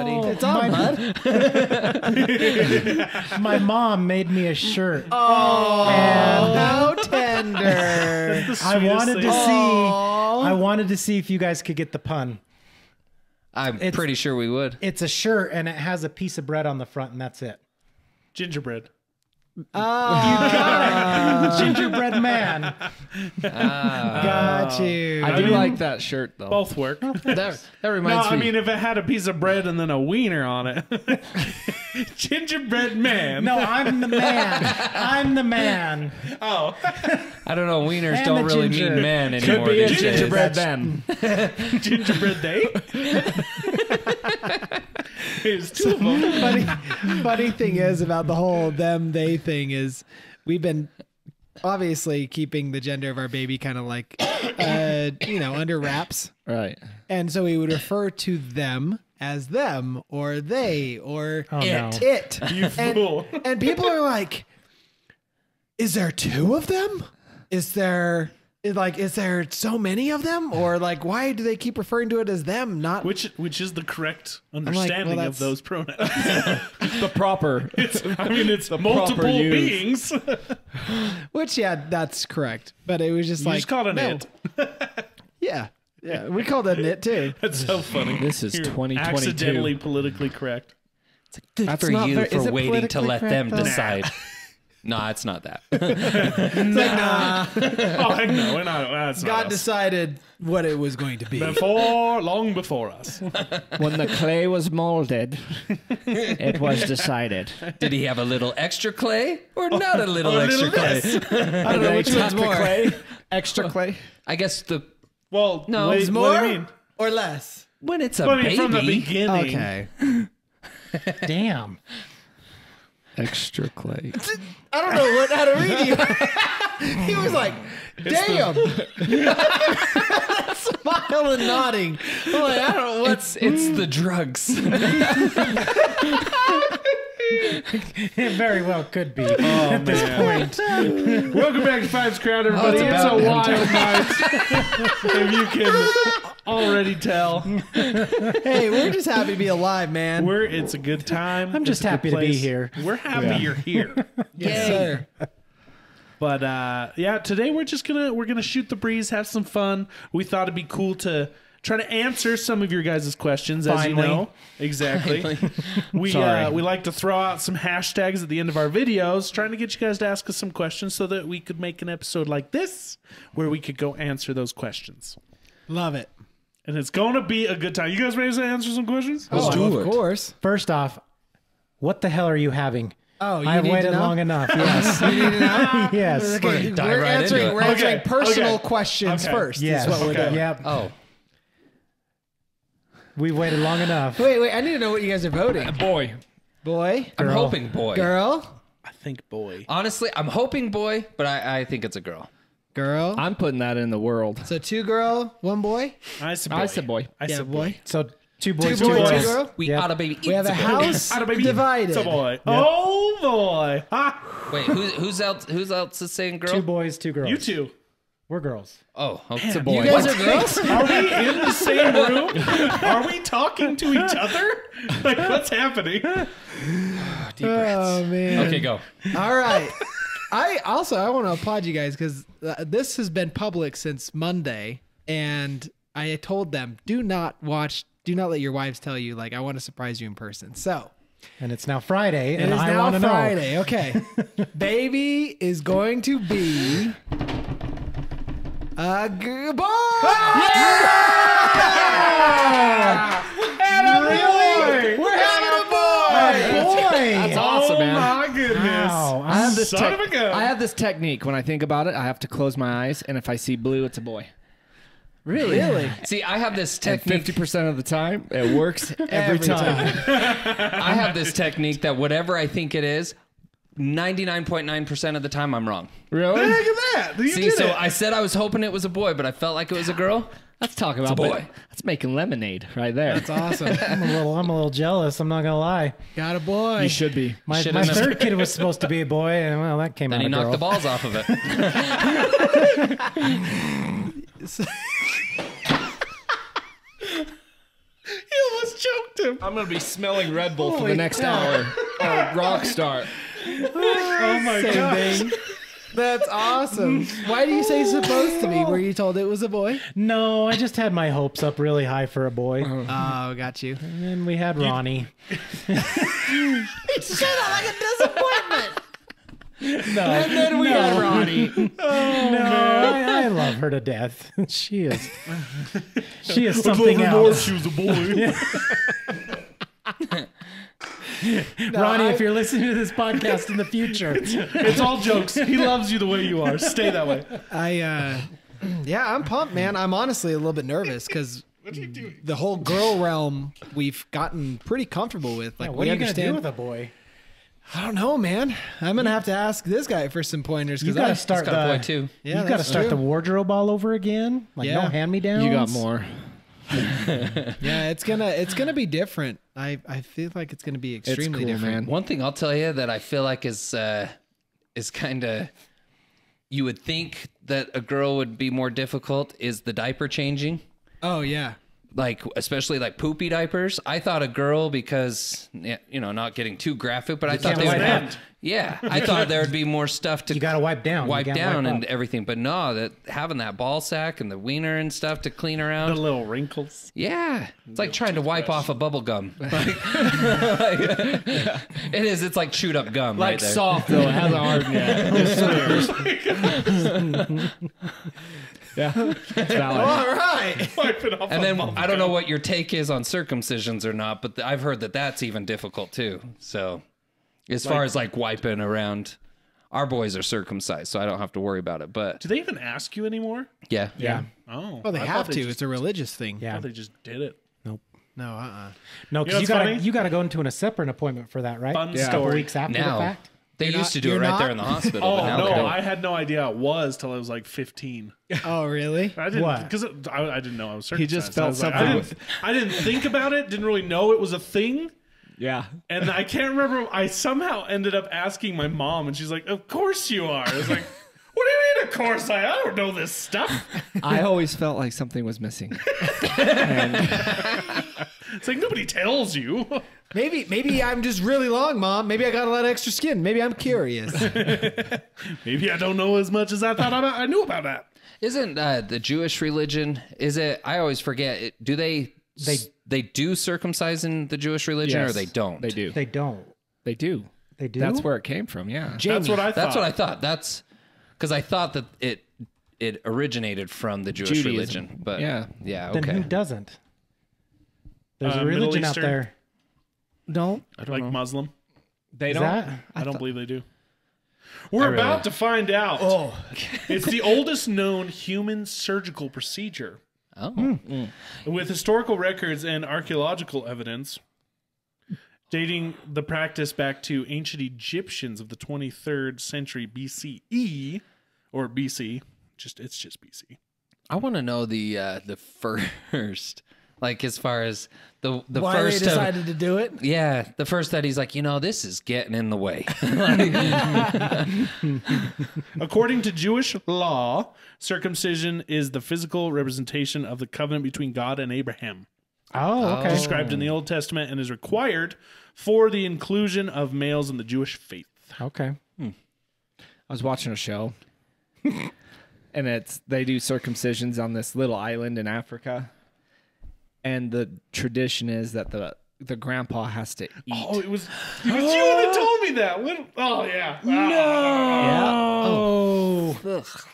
buddy. It's on, bud. My mom made me a shirt. Oh, And how tender. I wanted to see if you guys could get the pun. I'm pretty sure we would. It's a shirt and it has a piece of bread on the front and that's it. Gingerbread. Oh, You got it. Gingerbread man. got you. I do like that shirt though. Both work. That No, reminds I me. mean, if it had a piece of bread and then a wiener on it. Gingerbread man. No, I'm the man. I'm the man. Oh. I don't know. Wieners And don't the really ginger. mean men could anymore. be a these days. gingerbread man. Gingerbread day? There's two of them. Funny thing is about the whole them they thing is we've been obviously keeping the gender of our baby kind of like under wraps, Right. and so we would refer to them as them or they or it. You fool. and people are like, is there two of them? Is there so many of them? Or like, why do they keep referring to it as them? Not Which is the correct understanding of those pronouns? The proper. It's multiple proper use. beings. which, yeah, that's correct. But it was just You like just called it no. it. Yeah, we called it knit too. That's so funny. This is You're 2022. accidentally politically correct. Good That's for not you very- is for it waiting to politically let them correct, though? decide. No, it's not that. Oh, heck no. We're not, that's not God us. decided what it was going to be. Long before us. When the clay was molded, it was decided. Did he have a little extra clay or not a little Or a extra little clay? I don't know which one's more. Clay, extra clay. I guess Well, No, wait, it's what More do you mean? or less? when it's a I mean, baby. from the beginning. Okay. Damn. Extra clay. I don't know how to read you. He was like, damn. Smile and nodding. I'm like, I don't know what's. It's the drugs. It very well could be. At this point. Welcome back to Five's Crowd, everybody. it's It's about a that wild night. If you can already tell. Hey, we're just happy to be alive, man. It's a good time. I'm just It's a good happy to be place. here. We're happy you're here. Yes, sir. But yeah, today we're gonna shoot the breeze, have some fun. We thought it'd be cool to try to answer some of your guys' questions, as you Finally. know. Exactly. We like to throw out some hashtags at the end of our videos, trying to get you guys to ask us some questions so that we could make an episode like this where we could go answer those questions. Love it. And it's gonna be a good time. You guys ready to answer some questions? Of course. First off, what the hell are you having? Oh, you I've need to waited know? long enough. Yes. You need to know? Yes. Okay, dive we're right into answering, it. we're answering Okay, personal okay. questions Okay. first. Yes. Is what we're Okay. doing. Yep. Oh, We waited long enough. Wait. I need to know what you guys are voting. Boy. Boy? I'm Girl. hoping boy. Girl? I think boy. Honestly, I'm hoping boy, but I think it's a girl. Girl? I'm putting that in the world. So 2 girl, 1 boy? I said boy. I said boy. I Yeah, said boy. So 2 boys, 2 2 boys, 2 girls. girl? We Yep. oughta baby. We have a house Atta baby. divided. It's a boy. Oh boy. Ha. Wait, who's else? Who's else is saying girl? 2 boys, 2 girls. You two. We're girls. Oh, it's a boy. boy. You guys are girls? Are we in the same room? Are we talking to each other? Like, what's happening? Oh, man. Okay, go. All right. I want to applaud you guys because this has been public since Monday, and I told them, do not let your wives tell you, like, I want to surprise you in person. So And it's now Friday, it and is I now want to know. Friday. Okay. Baby is going to be a boy. We're having a boy. Boy! That's awesome, man. Oh my goodness. Wow. I have this Son of a gun. I have this technique when I think about it. I have to close my eyes, and if I see blue, it's a boy. Really? See, I have this And technique. 50% of the time, it works every time. I have this technique that whatever I think it is, 99.9% of the time I'm wrong. Really? Look at that. You See, did so it. I said I was hoping it was a boy, but I felt like it was a girl. Let's talk about a boy. it. That's making lemonade right there. That's awesome. I'm a little jealous. I'm not gonna lie. Got a boy. You should be. My Should've known. third kid was supposed to be a boy, and well, that came Then out he a knocked girl. the balls off of it. He almost choked him. him. I'm gonna be smelling Red Bull for the next hour. Or Rockstar. Oh my god. That's awesome. Why do you say supposed to be? Were you told it was a boy? No, I just had my hopes up really high for a boy. Oh, got you. And then we had Ronnie. It shut out like a disappointment. No, And then we had Ronnie. I love her to death. She is something else. She was a boy. Ronnie, if you're listening to this podcast in the future, It's all jokes. He loves you the way you are. Stay that way. Yeah, I'm pumped, man. I'm honestly a little bit nervous because the whole girl realm we've gotten pretty comfortable with. Like, what are you going to do with a boy? I don't know, man. I'm gonna have to ask this guy for some pointers You because got to start Got a boy too. Yeah, you got to that's start true. the wardrobe all over again. Like no Yeah. hand-me-downs. You got more. Yeah, it's gonna be different. I feel like it's gonna be extremely cool, different. man. One thing I'll tell you that I feel like is kind of, you would think that a girl would be more difficult is the diaper changing. Oh yeah. Like, especially like poopy diapers. I thought a girl, because, you know, not getting too graphic, but I thought can't they would wipe have, out. yeah, I thought there would be more stuff to You got to wipe down. You wipe can't down wipe and up. everything. But no, that having that ball sack and the wiener and stuff to clean The around. little wrinkles. Yeah, it's like trying to wipe off a bubble gum. Like, it is. It's like chewed up gum. Like right there. soft though, it hasn't hardened yet. It smears. Yeah, that's valid. All right. Wipe it off. And a then bubble I don't know gum. what your take is on circumcisions or not, but I've heard that that's even difficult too. So, as far as like wiping around, our boys are circumcised, so I don't have to worry about it. But Do they even ask you anymore? yeah, Yeah. Oh. Well, they I have thought to. just- It's a religious thing. I Yeah. thought they just did it. No. No, You know because what's funny? you got to go into a separate appointment for that, right? Fun A couple story. weeks after now the fact. they You're used not- to do it you're right not? there in the hospital. Oh but now no, they don't. I had no idea it was till I was like 15. Oh really? I didn't What? because I didn't know I was circumcised. He just felt I was like, something I didn't think about it. Didn't really know it was a thing. Yeah. And I can't remember. I somehow ended up asking my mom, and she's like, "Of course you are." I was like, "What do you mean? Of course I don't know this stuff." I always felt like something was missing. It's like nobody tells you. Maybe I'm just really long, Mom. Maybe I got a lot of extra skin. Maybe I'm curious. Maybe I don't know as much as I thought I knew about that. Isn't the Jewish religion? Is it? I always forget. Do they do circumcise in the Jewish religion, or Yes, they don't? They do. They don't. They do. They do. That's where it came from. Yeah. That's what I thought. That's what I thought. That's because I thought that it originated from the Jewish Judaism. religion. But Yeah. yeah, Then who okay. doesn't? There's a Middle religion out Eastern. there. No, like Muslim. they Is don't. that? I don't believe they do. We're about to find out. Oh, it's the oldest known human surgical procedure. Oh, With historical records and archaeological evidence dating the practice back to ancient Egyptians of the 23rd century BCE or BC. It's just BC. I want to know the first, like as far as the Why first. they decided to do it? Yeah, the first that he's like, this is getting in the way. According to Jewish law, circumcision is the physical representation of the covenant between God and Abraham, Oh, okay. described in the Old Testament, and is required for the inclusion of males in the Jewish faith. Okay. I was watching a show, and they do circumcisions on this little island in Africa, and the tradition is that the grandpa has to eat. Oh, it was you that told me that. Oh, yeah. Oh.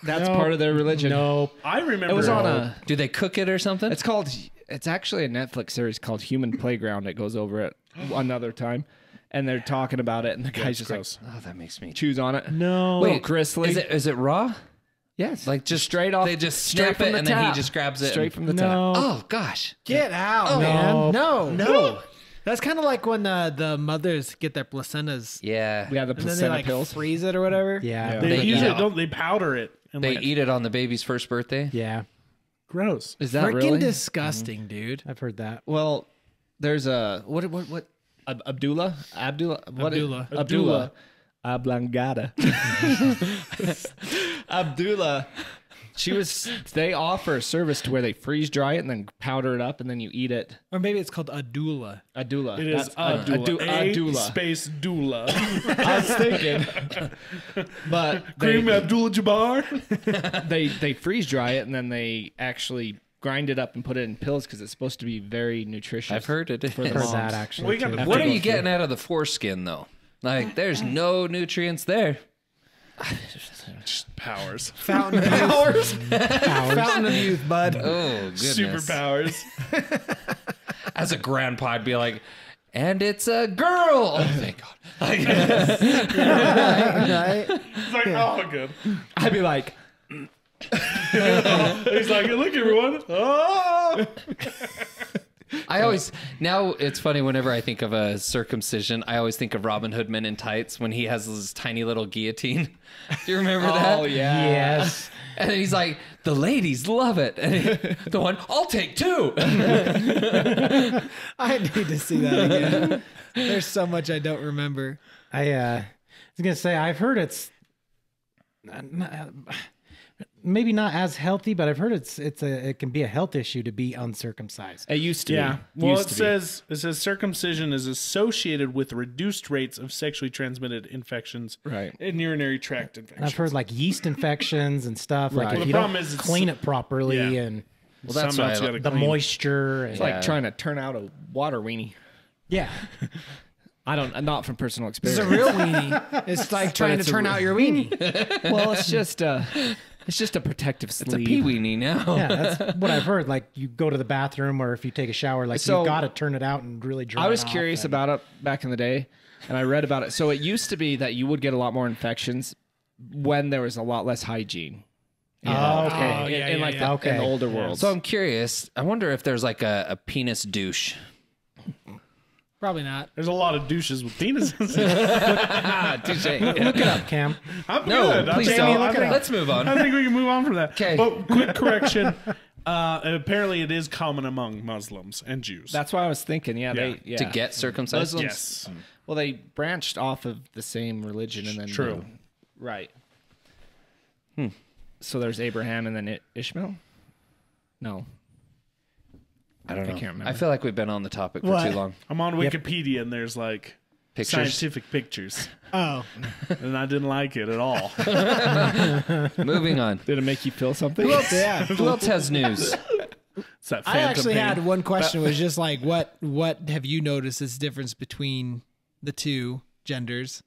That's part of their religion. Nope. I remember. It was on a. Do they cook it or something? It's actually a Netflix series called Human Playground. It goes over it another time, and they're talking about it, and the guy's just gross. like, oh, that makes me. chews on it. No. Wait, gristly. Is it raw? Yes. Like just straight off. They just straight snap from it the and then he tap. just grabs it. Straight and- from the No. tap. Oh gosh. Get out, No. man. No. That's kind of like when the mothers get their placentas. Yeah. Yeah, the And then they placenta like pills. freeze it or whatever. Yeah. They They use eat it, it. don't they? Powder it. And They like, eat it on the baby's first birthday. Yeah. gross. Is that Freaking really? disgusting, dude. I've heard that. Well, there's a what Abdullah Ablangada. Abdullah They offer a service to where they freeze dry it and then powder it up and then you eat it. Or maybe it's called a doula. A doula. It is a doula. Space doula. I was thinking. But Kareem Abdul-Jabbar. they freeze dry it and then they actually grind it up and put it in pills because it's supposed to be very nutritious. I've heard it. For the Heard moms. that actually. We got too. the- What are you getting out of the foreskin though? Like, there's no nutrients there. Powers. Fountain of Youth. Fountain of Youth, bud. Oh, goodness. Superpowers. As a grandpa, I'd be like, and it's a girl. Oh, thank God. Like, Right? It's like, oh, good. I'd be like, He's like, look, everyone. Oh. I always, now it's funny whenever I think of a circumcision, I always think of Robin Hood Men in Tights when he has his tiny little guillotine. Do you remember that? oh yeah. Yes. And then he's like, the ladies love it. And the one, I'll take two. I need to see that again. There's so much I don't remember. I was gonna say I've heard it's maybe not as healthy, but I've heard it can be a health issue to be uncircumcised. It used to Yeah. be. Well, Used it to be. says circumcision is associated with reduced rates of sexually transmitted infections Right. and urinary tract And infections. I've heard like yeast infections and stuff. Like Right. if Well, you the don't problem is it's clean it properly Yeah. and Well, that's Somehow why it's gotta the clean. moisture. And, It's like trying to turn out a water weenie. yeah. Not from personal It's experience. a real weenie. It's like trying to it's a turn out your weenie. Well, it's just a protective It's a sleeve. pee-weenie now. Yeah, that's what I've heard. Like you go to the bathroom or if you take a shower, like So, you've got to turn it out and really dry I was it off curious and- about it back in the day, and I read about it. So it used to be that you would get a lot more infections when there was a lot less hygiene. Oh, okay. Oh, yeah, in yeah, like yeah. in the older world. So I'm curious. I wonder if there's like a penis douche. Probably not. There's a lot of douches with penises. Look it up, Cam. I'm No, good. please I'm don't. I think- Let's move on. I think we can move on from that. 'Kay. But quick correction. Apparently, it is common among Muslims and Jews. That's why I was thinking. Yeah, Yeah. they To get circumcised? Muslims- yes. Well, they branched off of the same religion and then True. right. So there's Abraham and then Ishmael. No, I don't know. can't remember. I feel like we've been on the topic for What? too long. I'm on Wikipedia and there's like Pictures. scientific pictures, Oh, and I didn't like it at all. Moving on. did it make you feel something? yeah. Who else has news? It's that I phantom actually pain. had one question. Was just like, what have you noticed this difference between the two genders?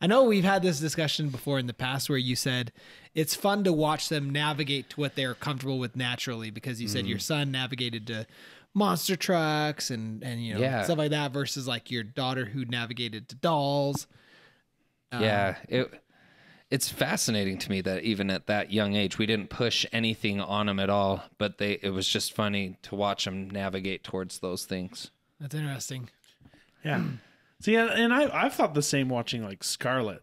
I know we've had this discussion before in the past where you said it's fun to watch them navigate to what they're comfortable with naturally because you said your son navigated to monster trucks and you know Yeah. stuff like that versus like your daughter who navigated to dolls. Yeah, it's fascinating to me that even at that young age, we didn't push anything on them at all, but it was just funny to watch them navigate towards those things. That's interesting. Yeah. See, and I've thought the same watching like Scarlet,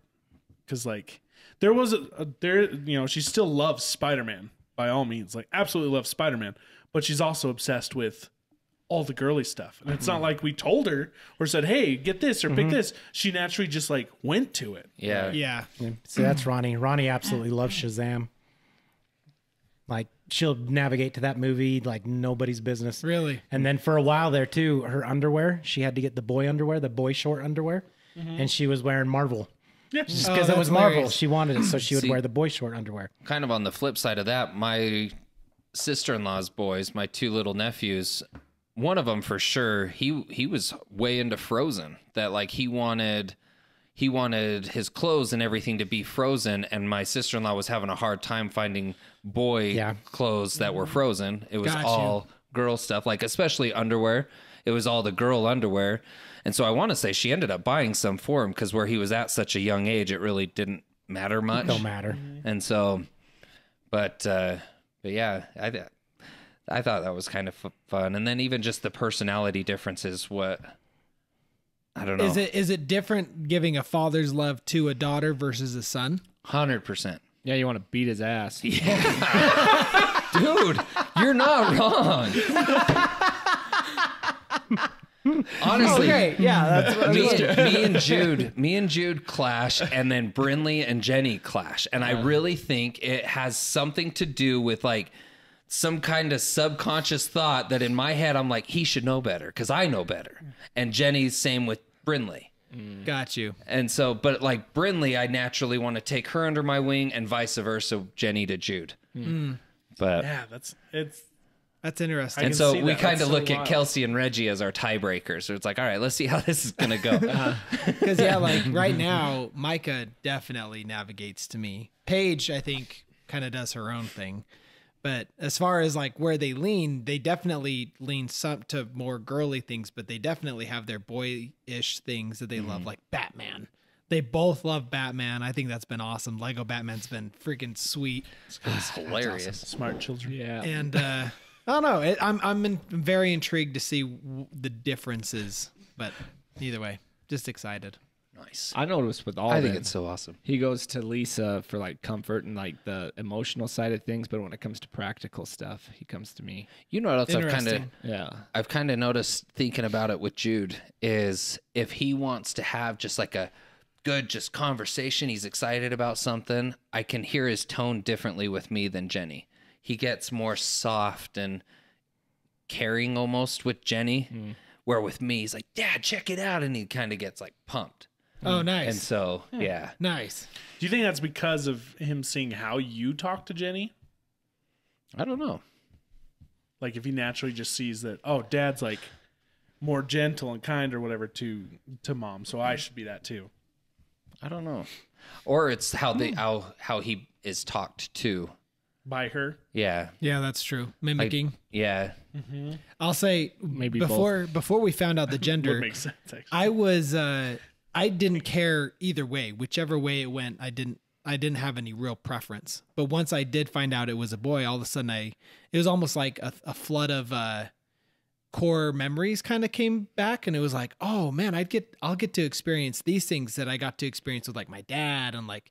because like there was she still loves Spider-Man by all means, like absolutely loves Spider-Man, but she's also obsessed with all the girly stuff, and it's not like we told her or said, "Hey, get this or pick this." She naturally just like went to it. Yeah. Yeah. So that's Ronnie. Ronnie absolutely loves Shazam. Like she'll navigate to that movie like nobody's business. Really? And then for a while there too, her underwear, she had to get the boy underwear, the boy short underwear, and she was wearing Marvel. Yeah. Just Oh, because it that's was Marvel, hilarious. she wanted it, so she would See- wear the boy short underwear. Kind of on the flip side of that, my sister-in-law's boys, my two little nephews, one of them for sure, he was way into Frozen. That like he wanted his clothes and everything to be frozen, and my sister-in-law was having a hard time finding boy clothes that were frozen. It was Got you. all girl stuff, like especially underwear. It was all the girl underwear. And so I want to say she ended up buying some for him because where he was at such a young age, it really didn't matter much. Don't matter. And so, but yeah, I thought that was kind of fun. And then even just the personality differences, I don't know. Is it different giving a father's love to a daughter versus a son? 100%. Yeah, you want to beat his ass. Dude, you're not wrong. Honestly, Okay, yeah, that's what me and Jude clash, and then Brinley and Jenny clash. And I really think it has something to do with like some kind of subconscious thought that in my head I'm like, he should know better because I know better. And Jenny's same with Brinley. Got you. And so, but like Brinley, I naturally want to take her under my wing, and vice versa, Jenny to Jude. But Yeah, That's interesting. and can so see we that. kind That's of so look at wild. Kelsey and Reggie as our tiebreakers. So it's like, all right, let's see how this is gonna go. Because yeah, like right now, Micah definitely navigates to me. Paige, I think, kind of does her own thing. But as far as like where they definitely lean some to more girly things, but they definitely have their boyish things that they love, like Batman. They both love Batman. I think that's been awesome. Lego Batman's been freaking sweet. It's hilarious. Smart children. Yeah. And I don't know. I'm very intrigued to see the differences. But either way, just excited. Nice. I noticed with all I of think them, it's so awesome. he goes to Lisa for like comfort and like the emotional side of things, but when it comes to practical stuff, he comes to me. You know what else Interesting. Yeah. I've kind of noticed thinking about it with Jude is if he wants to have just like a good just conversation, he's excited about something, I can hear his tone differently with me than Jenny. He gets more soft and caring almost with Jenny, where with me he's like, Dad, check it out, and he kind of gets like pumped. Oh, nice. And so yeah, Nice. Do you think that's because of him seeing how you talk to Jenny? I don't know. Like if he naturally just sees that, oh, Dad's like more gentle and kind or whatever to Mom, so I should be that too. I don't know. Or it's how they how he is talked to. By her. Yeah. Yeah, that's true. Mimicking. Yeah. I'll say Maybe before we found out the gender, Would make sense, actually. I didn't care either way. Whichever way it went, I didn't have any real preference. But once I did find out it was a boy, all of a sudden it was almost like a flood of core memories kind of came back, and it was like, oh man, I'll get to experience these things that I got to experience with like my dad, and like,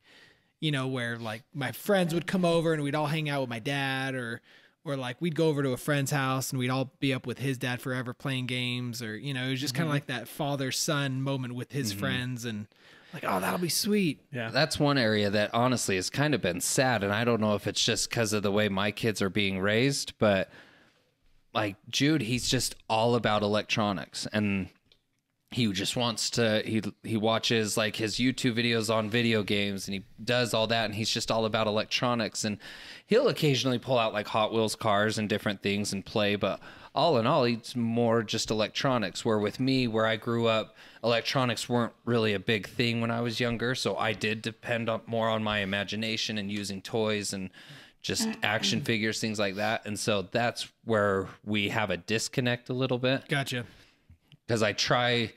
you know, where like my friends would come over and we'd all hang out with my dad, or like we'd go over to a friend's house and we'd all be up with his dad forever playing games, or, you know, it was just kind of like that father-son moment with his friends, and like, oh, that'll be sweet. Yeah. That's one area that honestly has kind of been sad. And I don't know if it's just because of the way my kids are being raised, but like Jude, he's just all about electronics, and he just wants to, he watches like his YouTube videos on video games, and he does all that, and he's just all about electronics, and he'll occasionally pull out like Hot Wheels cars and different things and play, but all in all, it's more just electronics. Where with me, where I grew up, electronics weren't really a big thing when I was younger, so I did depend more on my imagination and using toys and just action figures, things like that. And so that's where we have a disconnect a little bit. Gotcha. Because I try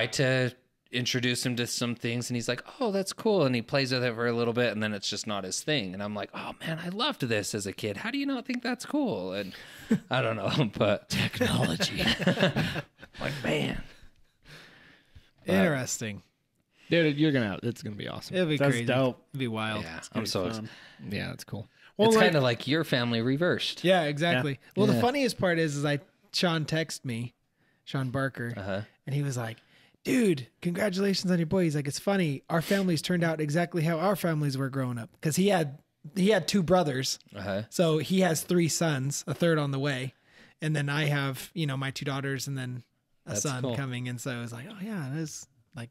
to introduce him to some things, and he's like, oh, that's cool, and he plays with it for a little bit, and then it's just not his thing, and I'm like, oh man, I loved this as a kid, how do you not think that's cool? And I don't know, but technology. Like, man, Interesting. Dude, it's gonna be awesome. It'll be That's crazy. dope. It'll be wild. yeah, I'm so Fun. Yeah, that's cool. Well, it's like, kind of like your family reversed. Yeah, exactly. Well, the Yeah. funniest part is Sean texted me, Sean Barker, and he was like, dude, congratulations on your boy. He's like, it's funny. Our families turned out exactly how our families were growing up. Because he had 2 brothers. So he has 3 sons, a third on the way. And then I have, you know, my 2 daughters and then a son cool. coming. And so it was like, oh yeah, it is like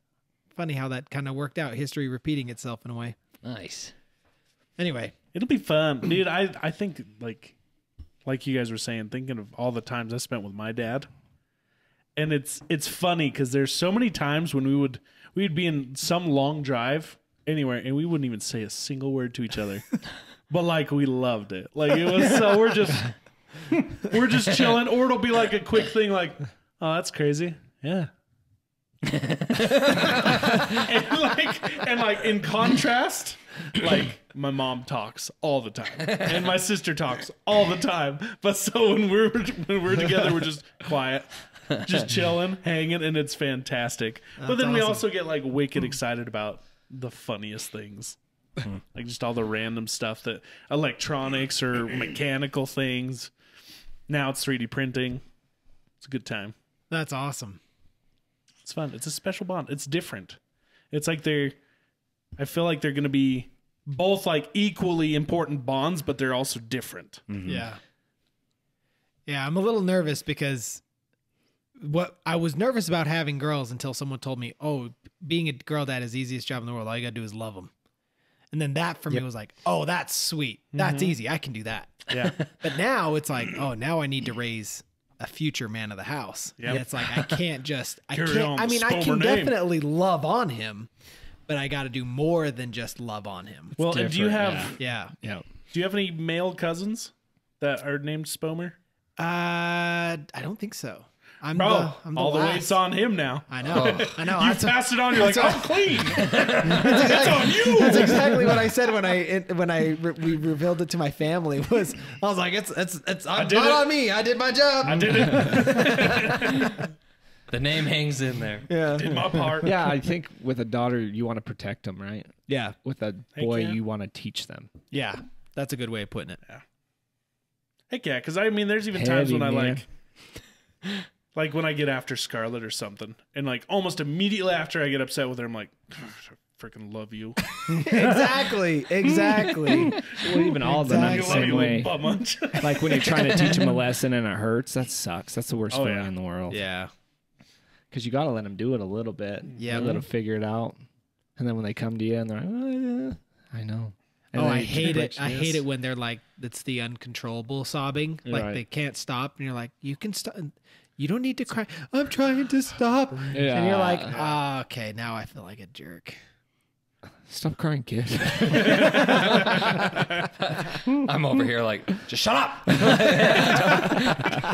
funny how that kind of worked out. History repeating itself in a way. Nice. Anyway. it'll be fun. Dude, I think like you guys were saying, thinking of all the times I spent with my dad. And it's funny because there's so many times when we'd be in some long drive anywhere and we wouldn't even say a single word to each other. But like we loved it. Like it was so we're just chilling, or it'll be like a quick thing like, oh, that's crazy. Yeah. and like in contrast, like my mom talks all the time and my sister talks all the time. But so when we're together, we're just quiet. Just chilling, hanging, and it's fantastic. But then we also get like wicked excited about the funniest things. Like just all the random stuff, that electronics or mechanical things. Now it's 3D printing. It's a good time. That's awesome. It's fun. It's a special bond. It's different. It's like I feel like they're going to be both like equally important bonds, but they're also different. Mm-hmm. Yeah. Yeah, I'm a little nervous because I was nervous about having girls until someone told me, oh, being a girl dad is the easiest job in the world. All you got to do is love them. And then that for me was like, oh, that's sweet. That's easy. I can do that. Yeah. But now it's like, oh, now I need to raise a future man of the house. Yep. And it's like, I can't just, I Carry on can't, I the mean, I Spomer can name. definitely love on him, but I got to do more than just love on him. Well, and do you have Yeah. Yeah. do you have any male cousins that are named Spomer? I don't think so. I'm Bro, I'm all the last. weight's on him now. I know. I know. You That's, passed it on. You're like, I'm clean. that's on you. That's exactly what I said we revealed it to my family. I was like, it's not did it. on me. I did my job. I did it. The name hangs in there. Yeah. Did my part. Yeah, I think with a daughter, you want to protect them, right? Yeah. With a Heck boy, yeah. you want to teach them. Yeah. That's a good way of putting it. Heck yeah, because I mean, there's even times Heavy, when I man. like when I get after Scarlett or something, and like almost immediately after I get upset with her, I'm like, I freaking love you. Exactly. Well, even all of them are You the love same you, way. little munch. Like when you're trying to teach them a lesson and it hurts, that sucks. That's the worst Oh, feeling yeah. in the world. Yeah. Because you got to let them do it a little bit. Yeah. Let them figure it out. And then when they come to you and they're like, oh, yeah, I know. And Oh, then I you hate it. keep I hate this. it when they're like, it's the uncontrollable sobbing. Like Right. they can't stop. And you're like, you can stop. You don't need to cry. I'm trying to stop. Yeah. And you're like, okay, now I feel like a jerk. Stop crying, kid. I'm over here like, just shut up.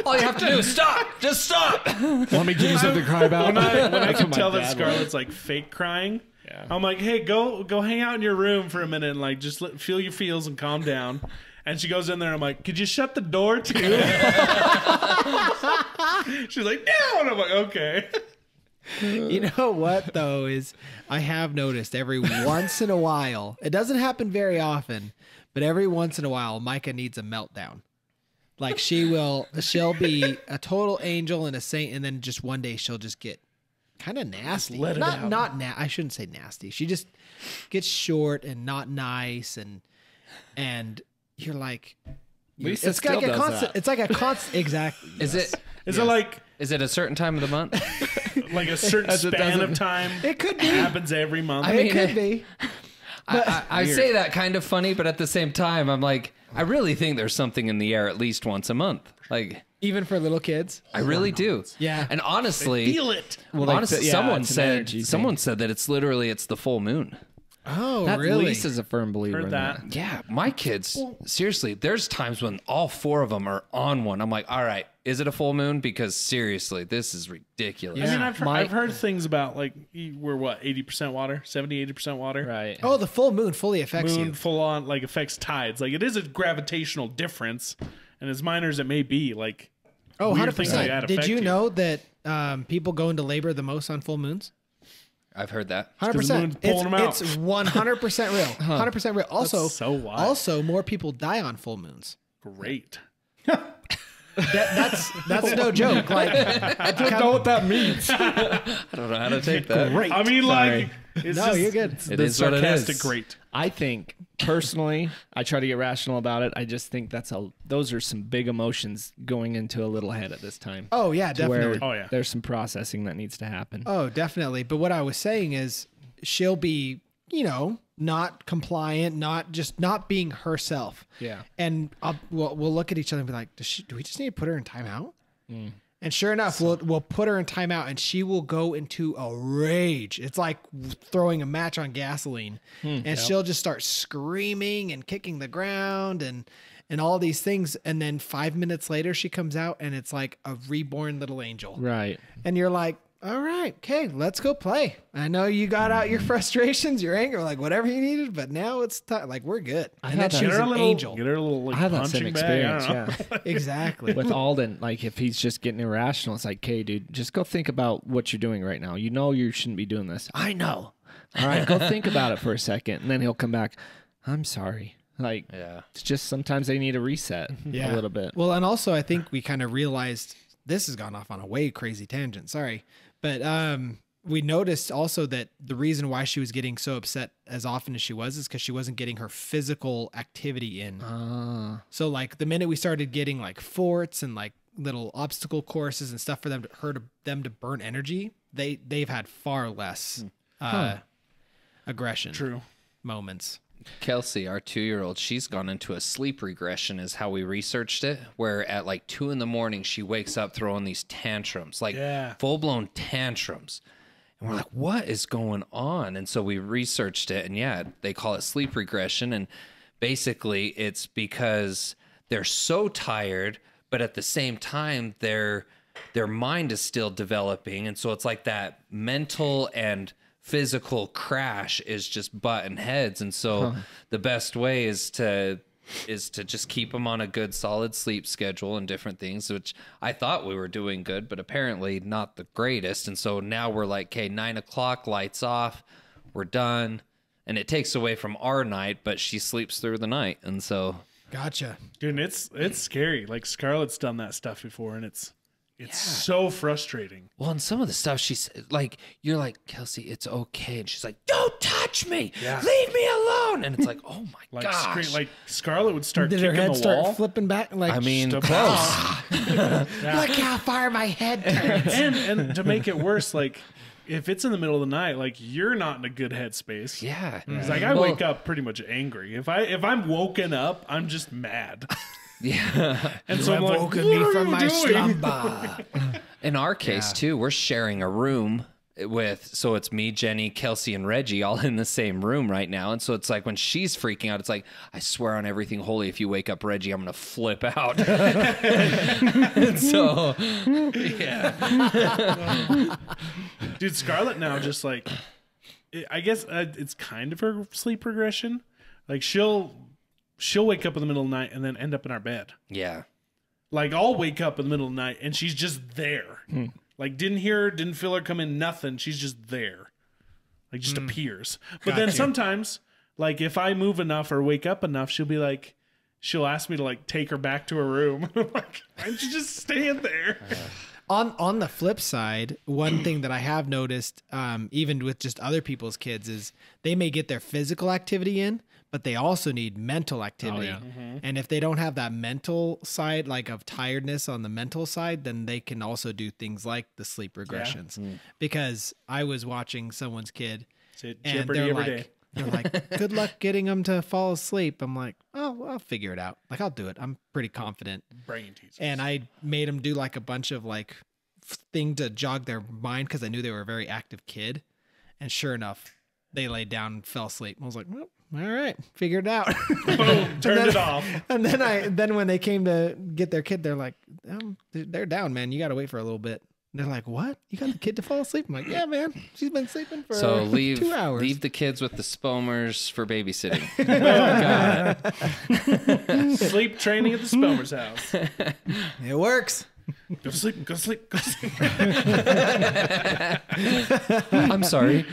All you have to do is stop. Just stop. Want me to give you something to cry about? when I That's can what my tell that dad Scarlett's like fake crying, Yeah. I'm like, hey, go hang out in your room for a minute and like just feel your feels and calm down. And she goes in there and I'm like, could you shut the door too? She's like, no. And I'm like, okay. You know what though is I have noticed every once in a while, it doesn't happen very often, but every once in a while Micah needs a meltdown. Like she'll be a total angel and a saint, and then just one day she'll just get kind of nasty. let it out. I shouldn't say nasty. She just gets short and not nice, and you're like, Lisa it's still like a does constant. that. It's like a constant. Exactly. Is it Is it like a certain time of the month? a certain As it span of doesn't- time? It could be. Happens every month. It could be. I say that kind of funny, but at the same time, I'm like, I really think there's something in the air at least once a month. Like, Even for little kids. I really do. Yeah. And honestly, Feel it. Well, honestly, yeah, someone it's an said energy that it's the full moon. Oh, That really? Lisa's a firm believer Heard in that. Yeah, my kids, seriously, there's times when all four of them are on one. I'm like, all right, is it a full moon? Because seriously, this is ridiculous. I mean, Yeah. I've heard things about like we're what 80% water, 70-80% water. Right. Oh, the full moon fully affects Moon you. full on like affects tides. Like it is a gravitational difference, and as minor as it may be, like Oh, weird things like 100%. that Did affect you know that people go into labor the most on full moons? I've heard that. 'cause the 100%. moon's pulling them out. It's 100% real. 100% real. Also, so wild. also more people die on full moons. Great. That's no joke. Like I don't know what that means. I don't know how to take that. great. I mean, Sorry. like it's No, just, you're good. It the is what it sarcastic is. great. I think personally, I try to get rational about it. I just think those are some big emotions going into a little head at this time. Oh yeah, to where definitely. Oh, yeah. there's some processing that needs to happen. Oh, definitely. But what I was saying is she'll be, not compliant, not being herself. Yeah. And we'll look at each other and be like, do we just need to put her in timeout? And sure enough, we'll put her in timeout and she will go into a rage. It's like throwing a match on gasoline. And she'll just start screaming and kicking the ground and all these things. And then 5 minutes later, she comes out and it's like a reborn little angel. Right. And you're like, all right, okay, let's go play. I know you got out your frustrations, your anger, like whatever you needed, but now it's time. Like we're good. And then had that. she was Get her a an little angel. Get her a little like I have that same punching bag. I experience, don't know. yeah. Exactly. With Alden, like if he's just getting irrational, it's like, okay, dude, just go think about what you're doing right now. You know you shouldn't be doing this. I know. All right, go think about it for a second. And then he'll come back, I'm sorry. Like, Yeah. it's just sometimes they need a reset a little bit. Well, and also I think we kind of realized this has gone off on a way crazy tangent. Sorry. But we noticed also that the reason why she was getting so upset as often as she was is because she wasn't getting her physical activity in. So like the minute we started getting like forts and like little obstacle courses and stuff for them to burn energy, they've had far less aggression moments. Kelsey, our 2-year-old, she's gone into a sleep regression is how we researched it, where at like 2 a.m. she wakes up throwing these tantrums, like full-blown tantrums. And we're like, what is going on? And so we researched it, and they call it sleep regression. And basically it's because they're so tired, but at the same time, their mind is still developing. And so it's like that mental and physical crash is just butting heads. And so the best way is to just keep them on a good solid sleep schedule and different things, which I thought we were doing good, but apparently not the greatest. And so now we're like, okay, 9 o'clock, lights off, we're done. And it takes away from our night, but she sleeps through the night. And so Gotcha. Dude, it's scary. Like Scarlett's done that stuff before, and it's so frustrating. Well, and some of the stuff she's like, you're like, Kelsey, it's okay. And she's like, don't touch me. Yeah. Leave me alone. And it's like, oh my gosh. Like Scarlett would start Did kicking her head the start wall. flipping back? Like, I mean, close. look how far my head turns. and to make it worse, like if it's in the middle of the night, like you're not in a good headspace. Yeah. It's like I wake up pretty much angry. If I'm woken up, I'm just mad. Yeah. And so I'm like, woken what me are from you my doing? slumber. In our case, too, we're sharing a room so it's me, Jenny, Kelsey, and Reggie all in the same room right now. And so it's like when she's freaking out, it's like, I swear on everything holy, if you wake up Reggie, I'm going to flip out. And so, yeah. Dude, Scarlett now just like, I guess it's kind of her sleep regression. Like she'll wake up in the middle of the night and then end up in our bed. Yeah. Like I'll wake up in the middle of the night and she's just there. Like didn't hear her, didn't feel her come in, nothing. She's just there. Like just appears. But then sometimes, like if I move enough or wake up enough, she'll ask me to like take her back to her room. I'm like, why don't you just stand there? On the flip side, one thing that I have noticed, even with just other people's kids, is they may get their physical activity in, but they also need mental activity. And if they don't have that mental side, like of tiredness on the mental side, then they can also do things like the sleep regressions. Because I was watching someone's kid, and they're like, good luck getting them to fall asleep. I'm like, oh, I'll figure it out. Like, I'll do it. I'm pretty confident. Brain teasers. And I made them do like a bunch of like thing to jog their mind because I knew they were a very active kid. And sure enough, they laid down and fell asleep. I was like, well, all right, figured it out. Boom, turned it off. And then when they came to get their kid, they're like, they're down, man. You got to wait for a little bit. And they're like, what? You got the kid to fall asleep? I'm like, yeah, man. She's been sleeping for 2 hours. Leave the kids with the Spomers for babysitting. Oh, God. Sleep training at the Spelmer's house. It works. Go to sleep, go to sleep, go to sleep. I'm sorry.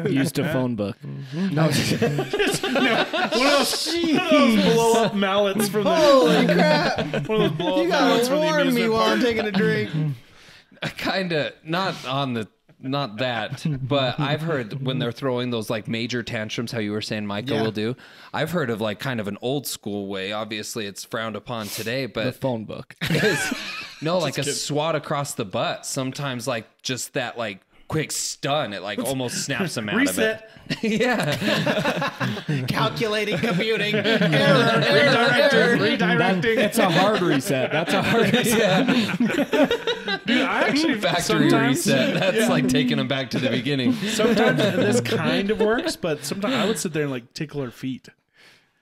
Used a phone book. One of those blow up mallets from the. Holy crap. One of those blow up You mallets got to from the warn me amusement while I'm park. taking a drink. Kind of not that, but I've heard when they're throwing those like major tantrums, how you were saying Micah will do. I've heard of like kind of an old school way. Obviously, it's frowned upon today, but The phone book. like a swat across the butt. Sometimes like just that like quick stun, it like almost snaps them out Reset. of it. Yeah. Calculating, computing. Redirecting. It's a hard reset. That's a hard reset. Dude, I actually Factory sometimes, reset. That's like taking them back to the beginning. Sometimes this kind of works, but sometimes I would sit there and like tickle her feet.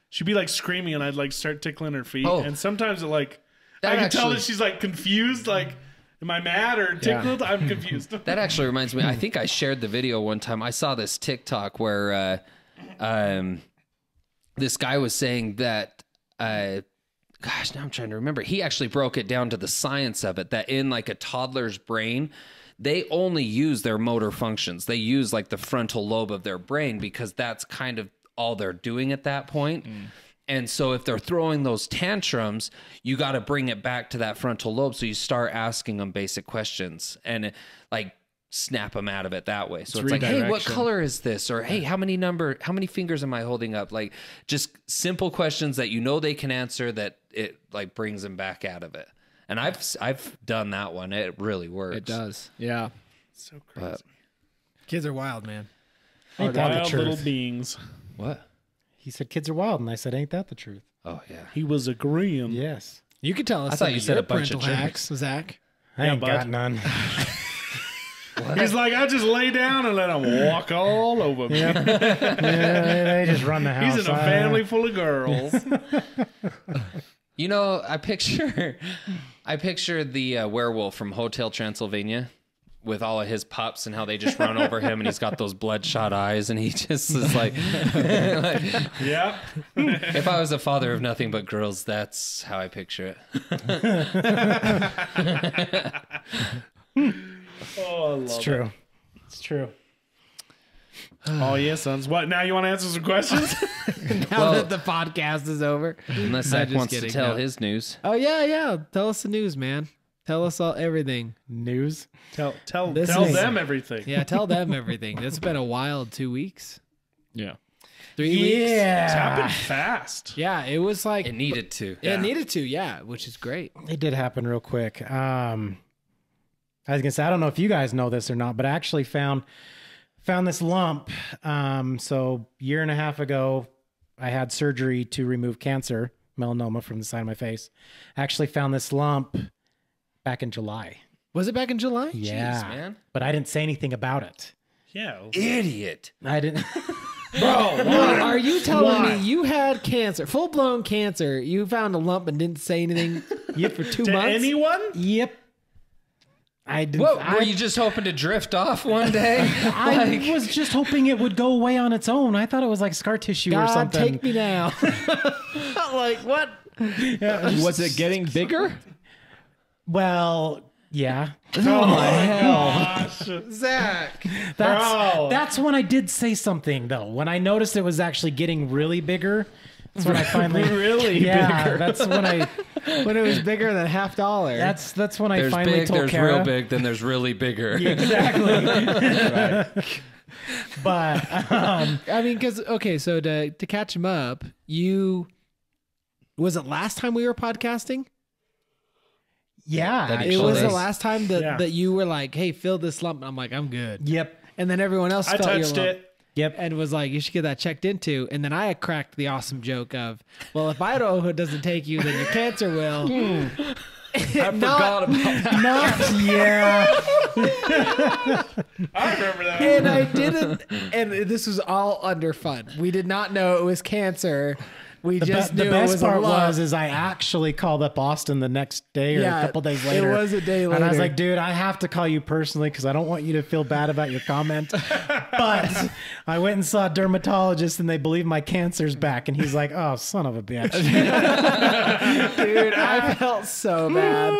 She'd be like screaming, and I'd like start tickling her feet. Oh. And sometimes it like That I can tell actually- that she's like confused. Like, am I mad or tickled? I'm confused. That actually reminds me. I think I shared the video one time. I saw this TikTok where this guy was saying that. Gosh, now I'm trying to remember. He actually broke it down to the science of it. That in like a toddler's brain, they only use their motor functions. They use like the frontal lobe of their brain because that's kind of all they're doing at that point. And so if they're throwing those tantrums, you got to bring it back to that frontal lobe. So you start asking them basic questions and like snap them out of it that way. So it's like, hey, what color is this? Or hey, how many fingers am I holding up? Like just simple questions that you know they can answer, that it like brings them back out of it. And I've done that one. It really works. It does. Yeah. So crazy. But, Kids are wild, man. Ain't that the Wild truth? little beings. what? He said kids are wild, and I said, ain't that the truth? Oh yeah. He was agreeing. Yes. You could tell us. I thought some you of said your a bunch of parental hacks, Zach. I ain't bud. got none. He's like, I just lay down and let him walk all over me. Yeah, they just run the house. He's in a family full of girls. You know, I picture the werewolf from Hotel Transylvania with all of his pups and how they just run over him, and he's got those bloodshot eyes, and he just is like, Yep. if I was a father of nothing but girls, that's how I picture it. Oh, I love It's true. It's true. Oh, yeah, sons. What? Now you want to answer some questions? Now that the podcast is over. Unless I'm Zach just wants to kidding, tell no. his news. Oh yeah. Tell us the news, man. Tell us all everything. News. tell This tell is- them everything. Yeah, tell them everything. It's been a wild 2 weeks. Yeah. 3 weeks. It's happened fast. Yeah, it was like It needed to. it needed to, yeah, which is great. It did happen real quick. I was gonna say, I don't know if you guys know this or not, but I actually found this lump. So year and a half ago, I had surgery to remove cancer, melanoma from the side of my face. I actually found this lump back in July. Was it back in July? Yeah, man. but I didn't say anything about it. Yeah. Idiot. I didn't. Well, are you telling me you had cancer, full blown cancer? You found a lump and didn't say anything for 2 To months? anyone? Yep. I didn't. What, were you just hoping to drift off one day? I was just hoping it would go away on its own. I thought it was like scar tissue or God, something. take me now. Like what? Was it getting bigger? Well, yeah. Oh, my hell. Zach. Bro. That's when I did say something though. When I noticed it was actually getting really bigger. That's when I finally Really bigger. That's when When it was bigger than $50. that's when I There's finally big, told there's Kara. real big, then there's really bigger. Exactly. But I mean, because okay, so to catch him up, was it last time we were podcasting? yeah, That'd be It Actually, was the they- last time that you were like, "Hey, fill this lump." I'm like, "I'm good." Yep. And then everyone else I felt your touched lump it. Yep. and was like, "You should get that checked into." And then I cracked the awesome joke of, "Well, if Idaho doesn't take you, then your cancer will." I forgot about that. Not yeah. I remember that. And I didn't. And this was all under fun. We did not know it was cancer. We just The knew it best was part a lump. was I actually called up Austin the next day or Yeah, a couple days it later. was a day And I was later. like, dude, I have to call you personally because I don't want you to feel bad about your comment. But I went and saw a dermatologist and they believe my cancer's back. And he's like, oh, son of a bitch. Dude, I felt so bad.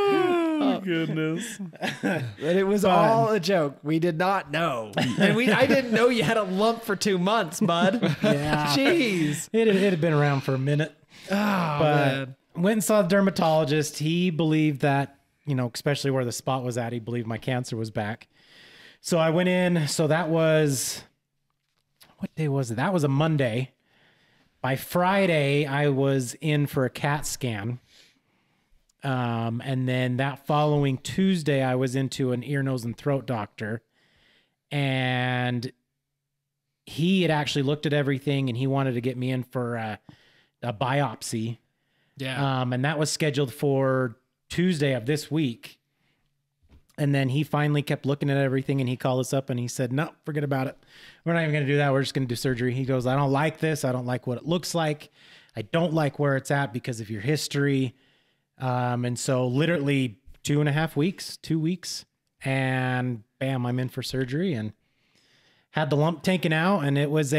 Oh, goodness. And it was all a joke. We did not know. And I didn't know you had a lump for 2 months, bud. Yeah. Jeez. It had been around for a minute. Oh, But man. went and saw the dermatologist. He believed that, especially where the spot was at, he believed my cancer was back. So I went in. So that was, what day was it? That was a Monday. By Friday, I was in for a CAT scan. And then that following Tuesday, I was into an ear, nose, and throat doctor. And he had actually looked at everything and he wanted to get me in for a biopsy. Yeah. And that was scheduled for Tuesday of this week. And then he finally kept looking at everything and he called us up and he said, no, forget about it. We're not even going to do that. We're just going to do surgery. He goes, I don't like this. I don't like what it looks like. I don't like where it's at because of your history. And so literally 2 weeks, and bam, I'm in for surgery and had the lump taken out. And it was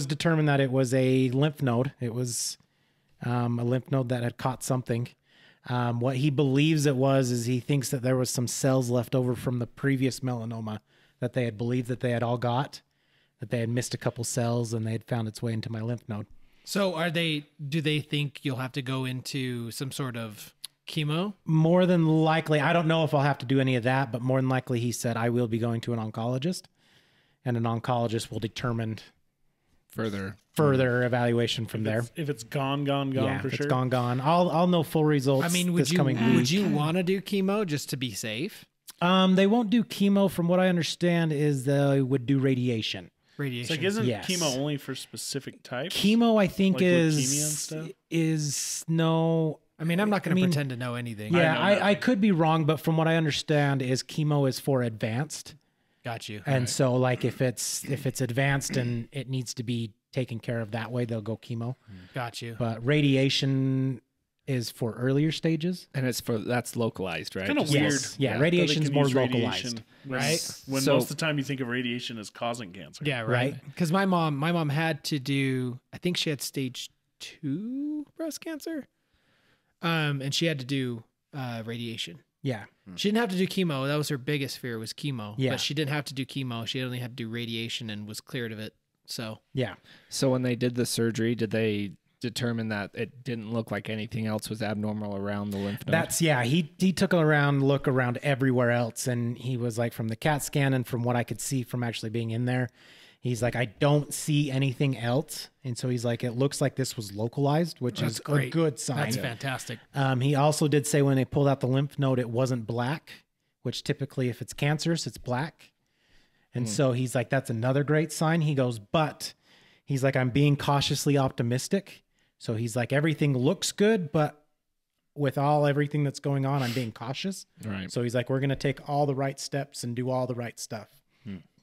determined that it was a lymph node. It was a lymph node that had caught something. What he believes it was is he thinks that there was some cells left over from the previous melanoma that they had believed that they had all got, that they had missed a couple cells and they had found its way into my lymph node. So do they think you'll have to go into some sort of chemo? More than likely, I don't know if I'll have to do any of that, but more than likely he said I will be going to an oncologist, and an oncologist will determine Further evaluation from there. If it's gone Yeah, for if sure. it's gone. I'll know full results. I mean, this coming week. would you want to do chemo just to be safe? They won't do chemo. From what I understand, is they would do radiation. It's Radiation. like, isn't Yes. chemo only for specific types? Chemo, I think, Like leukemia and stuff? is no. I mean, I'm not going to mean, pretend to know anything. Yeah, know I nothing. could be wrong, but from what I understand, is chemo is for advanced, Got you. and so like if it's advanced and it needs to be taken care of that way, they'll go chemo. Got you. But radiation is for earlier stages. and that's localized, right? Kind of Just- weird. Yes. Yeah, that they radiation's can more use localized. radiation Right? When So- most of the time you think of radiation as causing cancer. Yeah, Right. right. Because my mom had to do. I think she had stage 2 breast cancer, and she had to do radiation. Yeah. She didn't have to do chemo. That was her biggest fear, was chemo. Yeah. But she didn't have to do chemo. She only had to do radiation and was cleared of it. So Yeah. So when they did the surgery, did they determine that it didn't look like anything else was abnormal around the lymph node? That's he took a look around everywhere else, and he was like, from the CAT scan and from what I could see from actually being in there, he's like, I don't see anything else. And so he's like, it looks like this was localized, which That's is great. a good sign. that's fantastic. He also did say when they pulled out the lymph node, it wasn't black, which typically if it's cancerous, it's black. And so he's like, that's another great sign. He goes, but he's like, I'm being cautiously optimistic. So he's like, everything looks good, but with everything that's going on, I'm being cautious. Right. So he's like, we're going to take all the right steps and do all the right stuff.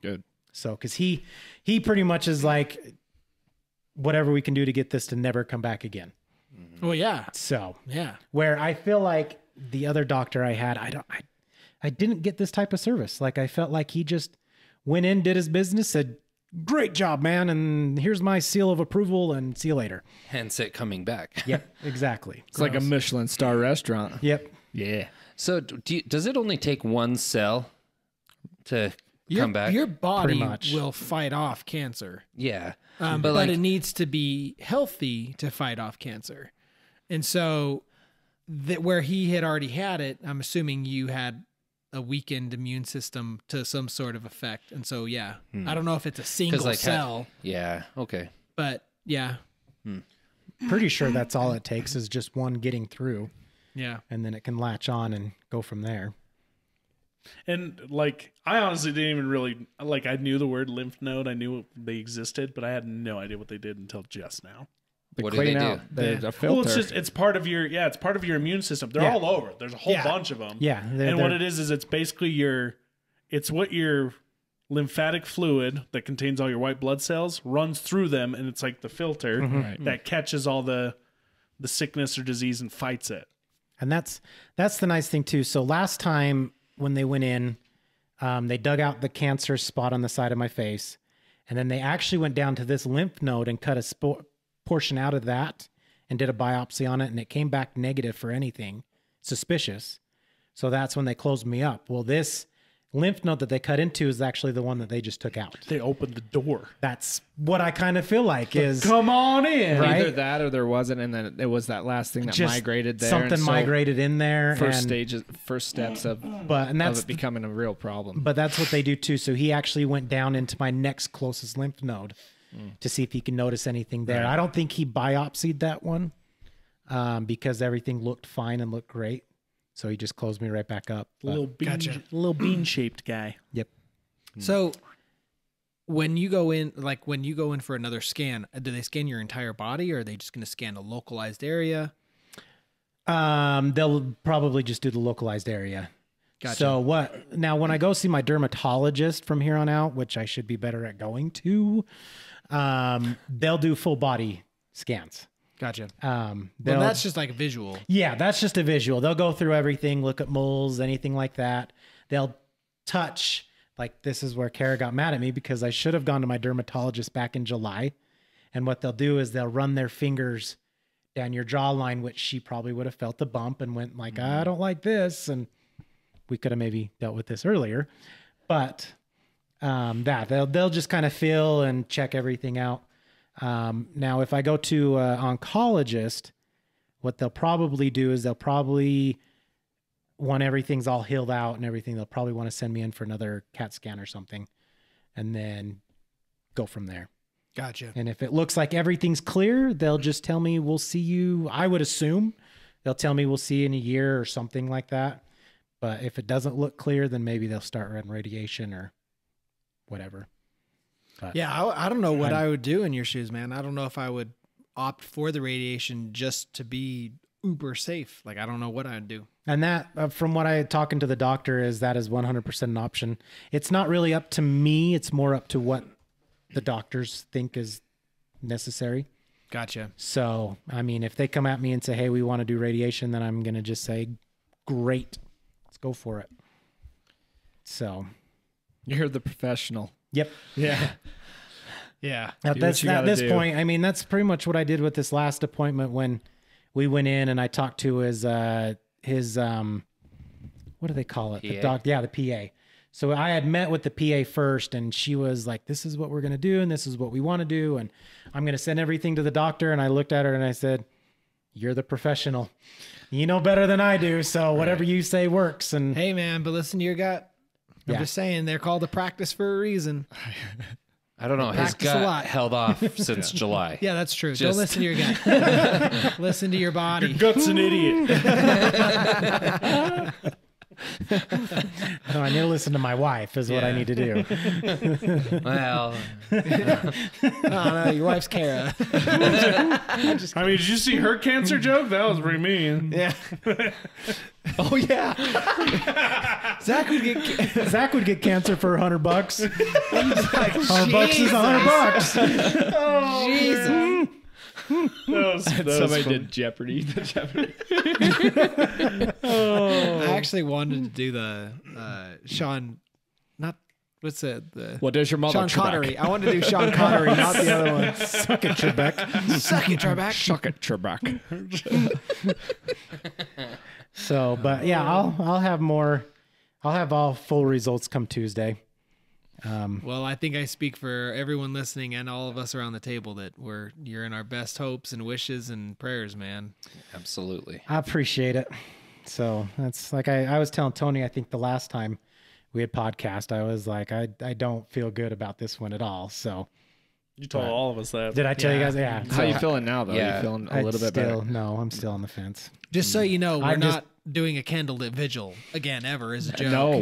Good. So, cause he pretty much is like, whatever we can do to get this to never come back again. Well, yeah. So Yeah. where I feel like the other doctor I had, I didn't get this type of service. Like I felt like he just went in, did his business, said, great job, man. And here's my seal of approval and see you later. Hence it coming back. Yep, exactly. It's like a Michelin star restaurant. Yep. Yeah. So does it only take one cell to come back? Your body Pretty much. will fight off cancer. Yeah. But like, it needs to be healthy to fight off cancer. And so where he had already had it, I'm assuming you had a weakened immune system to some sort of effect. And so, yeah, I don't know if it's a single like, cell, yeah. Okay. but yeah, Pretty sure that's all it takes is just one getting through, yeah. and then it can latch on and go from there. And like, I honestly didn't even really like. I knew the word lymph node. I knew they existed, but I had no idea what they did until just now. They What do they clean do? out the filter. Well, it's part of your it's part of your immune system. They're Yeah. all over. There's a whole Yeah. bunch of them. Yeah, and what it is it's basically it's what your lymphatic fluid that contains all your white blood cells runs through them, and it's like the filter Mm-hmm. that catches all the sickness or disease and fights it. And that's the nice thing too. So last time when they went in, they dug out the cancer spot on the side of my face, and then they actually went down to this lymph node and cut a portion out of that and did a biopsy on it, and it came back negative for anything suspicious. So that's when they closed me up. Well, this lymph node that they cut into is actually the one that they just took out. They opened the door. That's what I kind of feel like is Come on in. Right? Either that or there wasn't, and then it was that last thing that just migrated there. something and so migrated in there. First and, steps of that's it becoming a real problem. But that's what they do too. So he actually went down into my next closest lymph node to see if he can notice anything there. I don't think he biopsied that one because everything looked fine and looked great. So he just closed me right back up. But- Little bean shaped guy. Yep. So when you go in for another scan, do they scan your entire body, or are they just going to scan a localized area? They'll probably just do the localized area. Gotcha. So when I go see my dermatologist from here on out, which I should be better at going to, they'll do full body scans. Gotcha. Well, Well, that's just like a visual. Yeah, that's just a visual. They'll go through everything, look at moles, anything like that. They'll touch, like this is where Kara got mad at me because I should have gone to my dermatologist back in July. And what they'll do is they'll run their fingers down your jawline, which she probably would have felt the bump and went like, I don't like this. And we could have maybe dealt with this earlier. But they'll just kind of feel and check everything out. Now, if I go to an oncologist, what they'll probably do is they'll probably, when everything's all healed out and everything, they'll probably want to send me in for another CAT scan or something, and then go from there. Gotcha. And if it looks like everything's clear, they'll just tell me we'll see you. I would assume they'll tell me we'll see you in a year or something like that. But if it doesn't look clear, then maybe they'll start running radiation or whatever. But Yeah, I don't know what I would do in your shoes, man. I don't know if I would opt for the radiation just to be uber safe. Like, I don't know what I'd do. And that, from what I had talking to the doctor, is that is 100% an option. It's not really up to me. It's more up to what the doctors think is necessary. Gotcha. So, I mean, if they come at me and say, hey, we want to do radiation, then I'm going to just say, great, let's go for it. So. You're the professional. Yep. Yeah. Yeah. At this point, I mean, that's pretty much what I did with this last appointment when we went in and I talked to his what do they call it? PA? The PA. So I had met with the PA first, and she was like, this is what we're going to do, and this is what we want to do, and I'm going to send everything to the doctor. And I looked at her and I said, you're the professional. You know better than I do, so whatever you say works. And Hey, man, but listen to your gut. I'm Yeah. just saying, they're called a practice for a reason. I don't know. His Practice a gut lot. held off since July. Yeah, that's true. Don't Just- listen to your gut. Listen to your body. Gut's an idiot. no, I need to listen to my wife is what I Yeah. need to do. Well, Oh, no, your wife's Kara. I mean, did you see her cancer joke? That was pretty mean. Yeah. Oh, yeah. Zach would get cancer for $100. like, $100 is $100. Oh, Jesus. Somebody did Jeopardy. The Jeopardy. I actually wanted to do the Sean, not what's it? The What does your mother? Sean Connery. I wanted to do Sean Connery, not the other one. Suck it, Trebek. Suck it, Trebek. Suck it, Trebek. So, but yeah, I'll have more. I'll have all full results come Tuesday. Well, I think I speak for everyone listening and all of us around the table that you're in our best hopes and wishes and prayers, man. absolutely. I appreciate it. So that's like I was telling Tony, I think the last time we had podcast, I was like, I don't feel good about this one at all. So You told all of us that. did I tell you guys? Yeah. How you feeling now, though? Yeah. You feeling a little bit better? No, I'm still on the fence. Just so you know, we're I'm just- not doing a candlelit vigil again ever as a joke. No.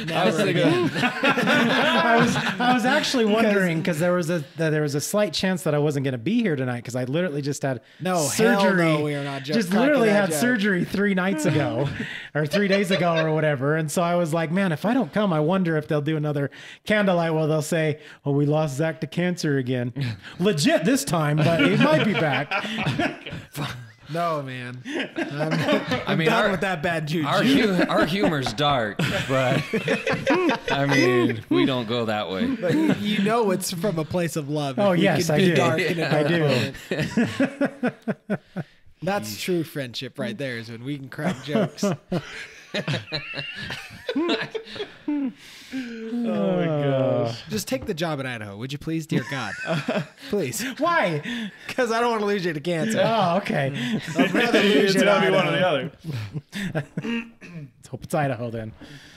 Never again. I was actually wondering because there was a slight chance that I wasn't going to be here tonight because I literally just had surgery. Hell no, we are not just cracking literally that had joke. surgery 3 nights ago or 3 days ago or whatever. And so I was like, man, if I don't come, I wonder if they'll do another candlelight. Well, they'll say, oh, we lost Zach to cancer again. Legit this time, but he might be back. No, man. I mean, Done with that bad juju. our humor's dark, but I mean, we don't go that way. But you know it's from a place of love. Oh, If we yes, can I be do. dark in a I dark do. moment. That's true friendship right there, is when we can crack jokes. Oh my gosh. Just take the job in Idaho, would you please, dear God? Please. Why? Because I don't want to lose you to cancer. Oh, okay. I'd rather lose It's you to gotta be one or Idaho. the other. Let's hope it's Idaho then.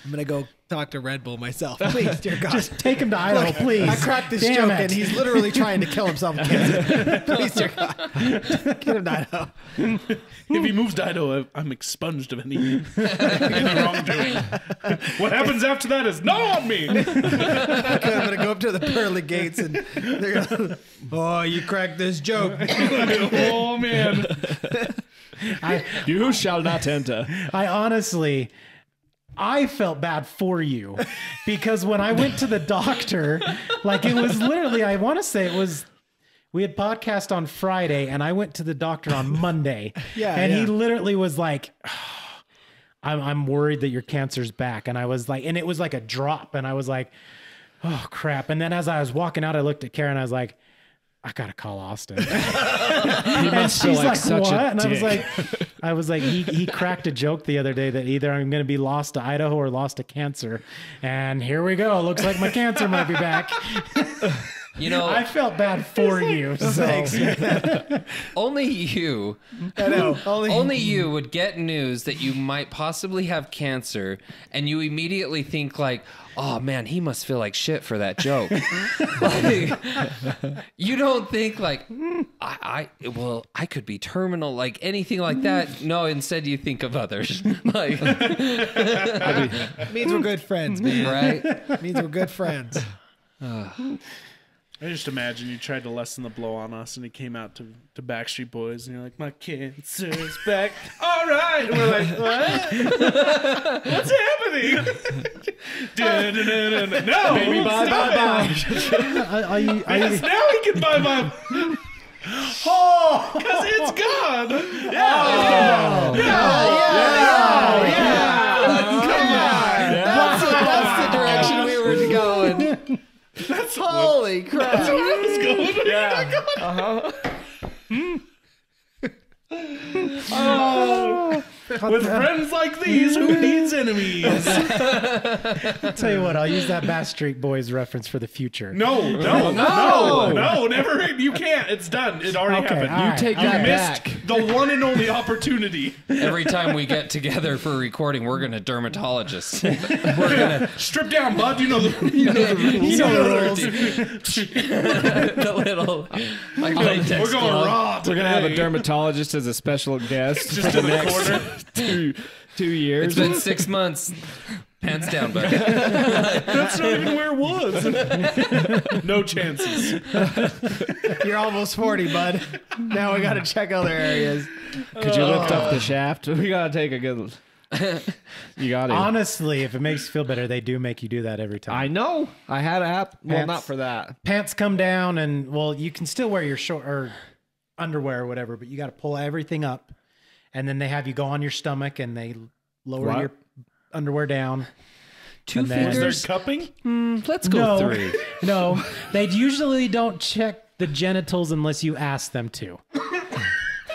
I'm going to go talk to Red Bull myself. Please, dear God. Just take him to Idaho, please. I cracked this Damn joke it. and he's literally trying to kill himself with cancer. Please, dear God. Get him to Idaho. If he moves to Idaho, I'm expunged of any wrongdoing. What happens after that is not on me. I'm going to go up to the pearly gates and they're going to, oh, you cracked this joke. Oh man. You shall not enter. I honestly, I felt bad for you because when I went to the doctor, like it was literally, I want to say it was, we had podcast on Friday and I went to the doctor on Monday. Yeah, And he yeah. literally was like, I'm worried that your cancer's back. And I was like, and it was like a drop. And I was like, oh crap. And then as I was walking out, I looked at Karen. I was like, I gotta call Austin. And she's like, what? And I was like, he cracked a joke the other day that either I'm gonna be lost to Idaho or lost to cancer. And here we go. Looks like my cancer might be back. You know, I felt bad for you. So. only you, I know. only you would get news that you might possibly have cancer, and you immediately think like, "Oh man, he must feel like shit for that joke." Like, you don't think like, I could be terminal, like anything like that. No, instead you think of others. Like, It means we're good friends, man. right? It means we're good friends. I just imagine you tried to lessen the blow on us, and he came out to Backstreet Boys, and you're like, "My cancer's back." All right, and we're like, "What? What's happening?" No, Baby, bye, bye, bye. Yes, now he can buy my. Oh, because it's gone. That's the direction we were going. Holy crap! That's where I was going. With friends like these, who needs enemies? I'll tell you what, I'll use that Backstreet Boys reference for the future. No, never. You can't. It's done. It already happened. all right. Take You that missed back. the one and only opportunity. Every time we get together for a recording, we're gonna dermatologist. We're gonna Strip down, bud. You know the rules. the little like latex We're going glove. raw. We're gonna have a dermatologist as a special guest Just for in the the next corner. 2 years. It's been 6 months. Pants down, bud. That's not even where it was. No chances. You're almost 40, bud. Now we got to check other areas. Could you lift up the shaft? We gotta take a good. You got it. Honestly, if it makes you feel better, they do make you do that every time. I know. I had a app. Well, Pants. not for that. Pants come down, and well, you can still wear your short or underwear or whatever, but you got to pull everything up, and then they have you go on your stomach, and they lower What? your underwear down. Two And then- Is there fingers. cupping? Let's go No, 3. no, they usually don't check the genitals unless you ask them to.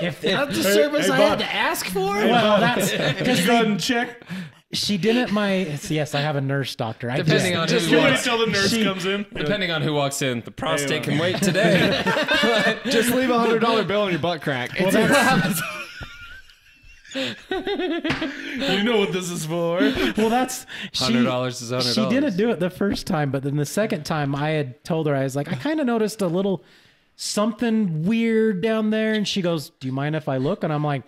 If That's the service I had to ask for? well, that's Did because you go ahead and check? she didn't. Yes, I have a nurse doctor. I Depending on Just who wait walks, till the nurse comes in. depending on who walks in, the prostate can wait today. Just leave $100 bill in your butt crack. Well, that's, You know what this is for. well, that's $100 is $100. She didn't do it the first time, but then the second time I had told her, I was like, I kind of noticed a little something weird down there. And she goes, do you mind if I look? And I'm like,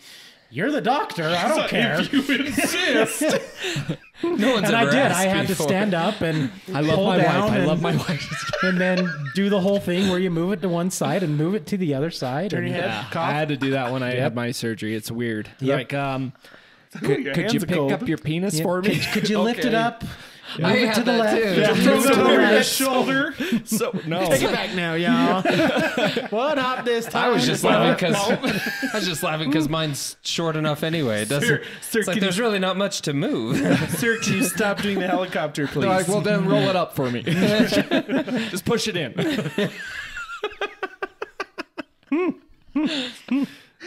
you're the doctor. I don't care. If you insist. No one's And I ever did. asked I had to before. stand up and I love pull my down wife. I and, love my wife. and then do the whole thing where you move it to one side and move it to the other side. Turn and, your head. Yeah, Cough. I had to do that when I had my surgery. It's weird. Yep. Like, Your could hands you are pick cold. up your penis Yep. for me? Could you lift it Okay. up? Move I it had to the that left. too. Yeah, Throw move it it to the over right. his shoulder. So no. Take it back now, y'all. What up this time? I was just laughing because mine's short enough anyway. It doesn't. Sir, It's like can there's really not much to move. Sir, can you stop doing the helicopter, please? They're like, well, then roll it up for me. Just push it in.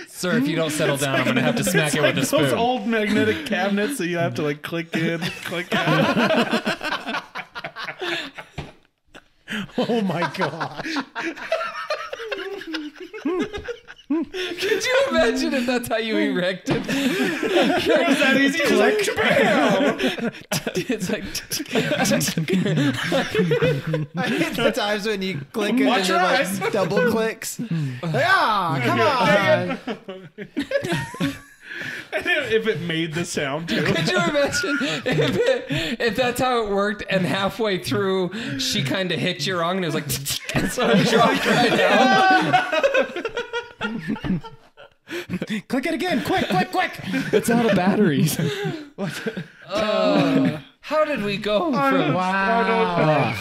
Sir, if you don't settle down, I'm going to have to smack it like with a those spoon. old magnetic cabinets that you have to like click in, click out. Oh my gosh. Could you imagine if that's how you erected? It was that easy. Click. It's like I hate the times when you click it Watch and your it eyes. like double clicks. Yeah, come on. If it made the sound too. Could you imagine if that's how it worked and halfway through she kind of hit you wrong and it was like so it dropped right out. Click it again. Quick. It's out of batteries. How did we go from Wow.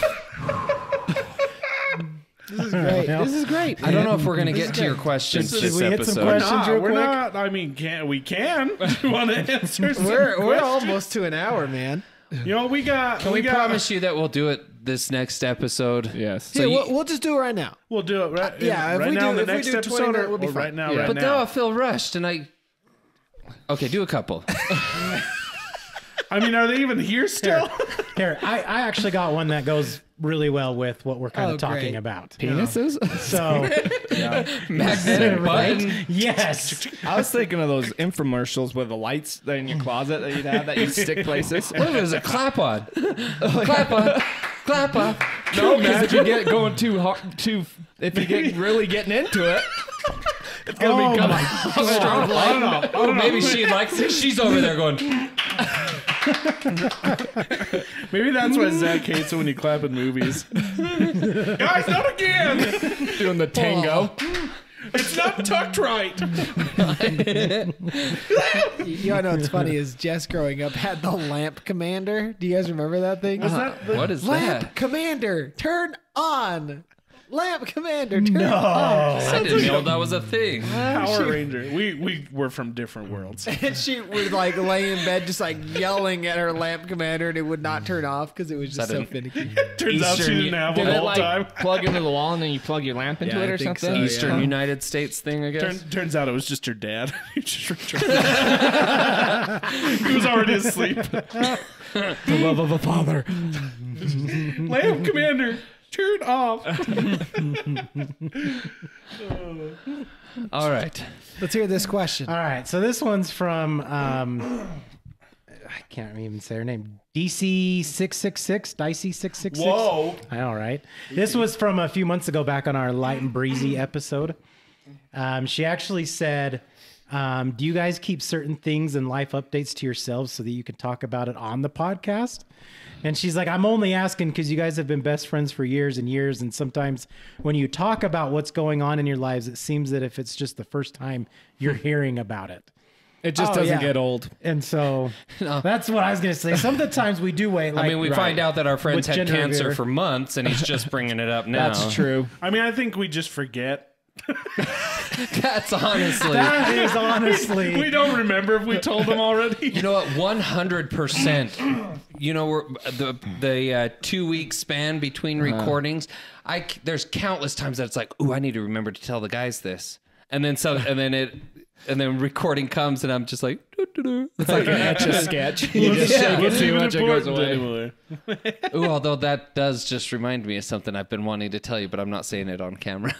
This is great. This is great. I don't know if we're gonna get to your questions Should this we hit some episode. questions? real We're quick? not. I mean, we can. Do you want to answer? Some We're questions? almost to an hour, man. You know, we got. Can we got, promise you that we'll do it this next episode? Yes. Here, you- we'll just do it right now. We'll do it right. Yeah, if right we now. do- The if we next do 20 episode, minutes, we'll be or fine. right now. Yeah. Right But now. now I feel rushed and I. Okay, do a couple. I mean, are they even here still? Here, I actually got one that goes really well with what we're kind of talking great. about. Penises? So, Magnetic button. yes. I was thinking of those infomercials with the lights that in your closet that you'd have that you'd stick places. What is it? Clap on. Clap on. Clap on. No, because if you get going too hard, if you get really getting into it, It's gonna be coming. Strong light. Oh, maybe she likes it. She's over there going. Maybe that's why Zach hates it when you clap in movies. Guys, not again! doing the tango. It's not tucked right. You know what's funny is Jess growing up had the lamp commander. Do you guys remember that thing? What is Lamp that? commander, turn on. Lamp commander, turn on. I didn't know that was a thing. Power Ranger. We were from different worlds. And she would like lay in bed just like yelling at her lamp commander and it would not turn off because it was just so finicky. Turns out she didn't have one the whole time. Plug into the wall and then you plug your lamp into it I or think something? so, Eastern United States thing, I guess. Turns out it was just her dad. He just returned. He was already asleep. The love of a father. Lamp commander, turn off. All right. Let's hear this question. All right. So this one's from, I can't even say her name. DC666, Dicey666. Whoa. I know, right? This was from a few months ago back on our Light and Breezy episode. She actually said, do you guys keep certain things and life updates to yourselves so that you can talk about it on the podcast? And she's like, I'm only asking because you guys have been best friends for years and years. And sometimes when you talk about what's going on in your lives, it seems that if it's just the first time you're hearing about it. It just doesn't get old. And so that's what I was going to say. Some of the times we do wait. Like, I mean, we find out that our friends With had gender cancer reveal. for months, and he's just bringing it up now. That's true. I mean, I think we just forget. That's honestly. That is honestly. We don't remember if we told them already. You know what? 100%. You know, we're, the 2 week span between recordings. There's countless times that it's like, ooh, I need to remember to tell the guys this, and then recording comes, and I'm just like, doo-doo-doo. It's like an Etch-a-Sketch. You just shake it too much, it goes away. Anymore. Ooh, although that does just remind me of something I've been wanting to tell you, but I'm not saying it on camera.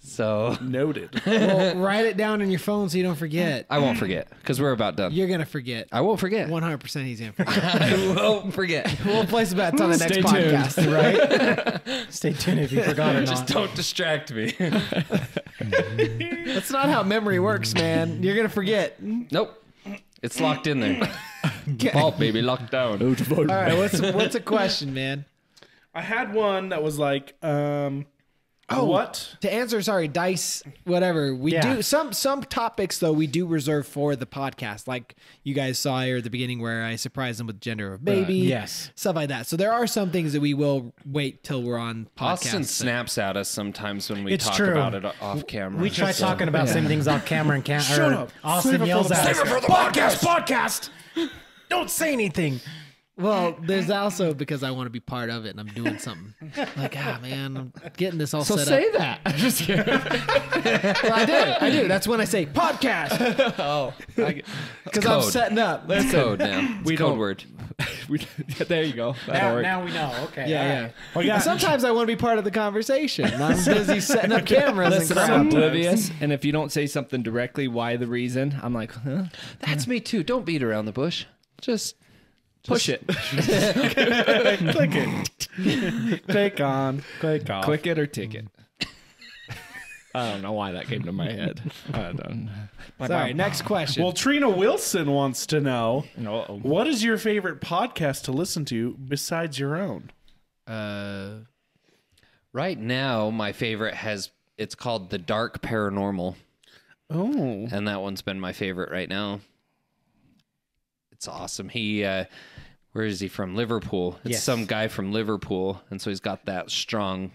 So Noted. Well, write it down in your phone so you don't forget. I won't forget because we're about done. You're going to forget. I won't forget. 100% he's going to forget. I won't forget. We'll place bets on the next Stay podcast. Right? Stay tuned if you forgot or Just not. don't distract me. That's not how memory works, man. You're going to forget. Nope. It's locked in there. Vault, baby, locked down. All right, what's a question, man? I had one that was like, what? To answer, sorry, dice, whatever. We Yeah. do some topics though we do reserve for the podcast, like you guys saw here at the beginning where I surprised them with gender of baby, Yes. stuff like that. So there are some things that we will wait till we're on podcast. Austin snaps at us sometimes when we It's talk true. about it off camera. We try talking about same things off camera and can't. Shut up. Austin yells at us. for the podcast. Don't say anything. Well, there's also because I want to be part of it and I'm doing something. Like, man, I'm getting this all set up. that. I'm just kidding. Well, I do. That's when I say podcast Oh, because I'm Code. setting up. It's code now. It's code word. there you go. That'll work. Now we know. Okay. Yeah. Well, yeah. Sometimes I want to be part of the conversation. I'm busy setting up cameras Listen, and I'm crap. oblivious, and if you don't say something directly, why the reason? I'm like, huh? That's me too. Don't beat around the bush. Just Push it. Click it. Click on. Click off. Click it or ticket. I don't know why that came to my head. I don't. Sorry, next question. Well, Trina Wilson wants to know, No. what is your favorite podcast to listen to besides your own? right now, my favorite it's called The Dark Paranormal, Oh. and that one's been my favorite right now. It's awesome. He, where is he from? Liverpool. It's Yes. some guy from Liverpool, and so he's got that strong.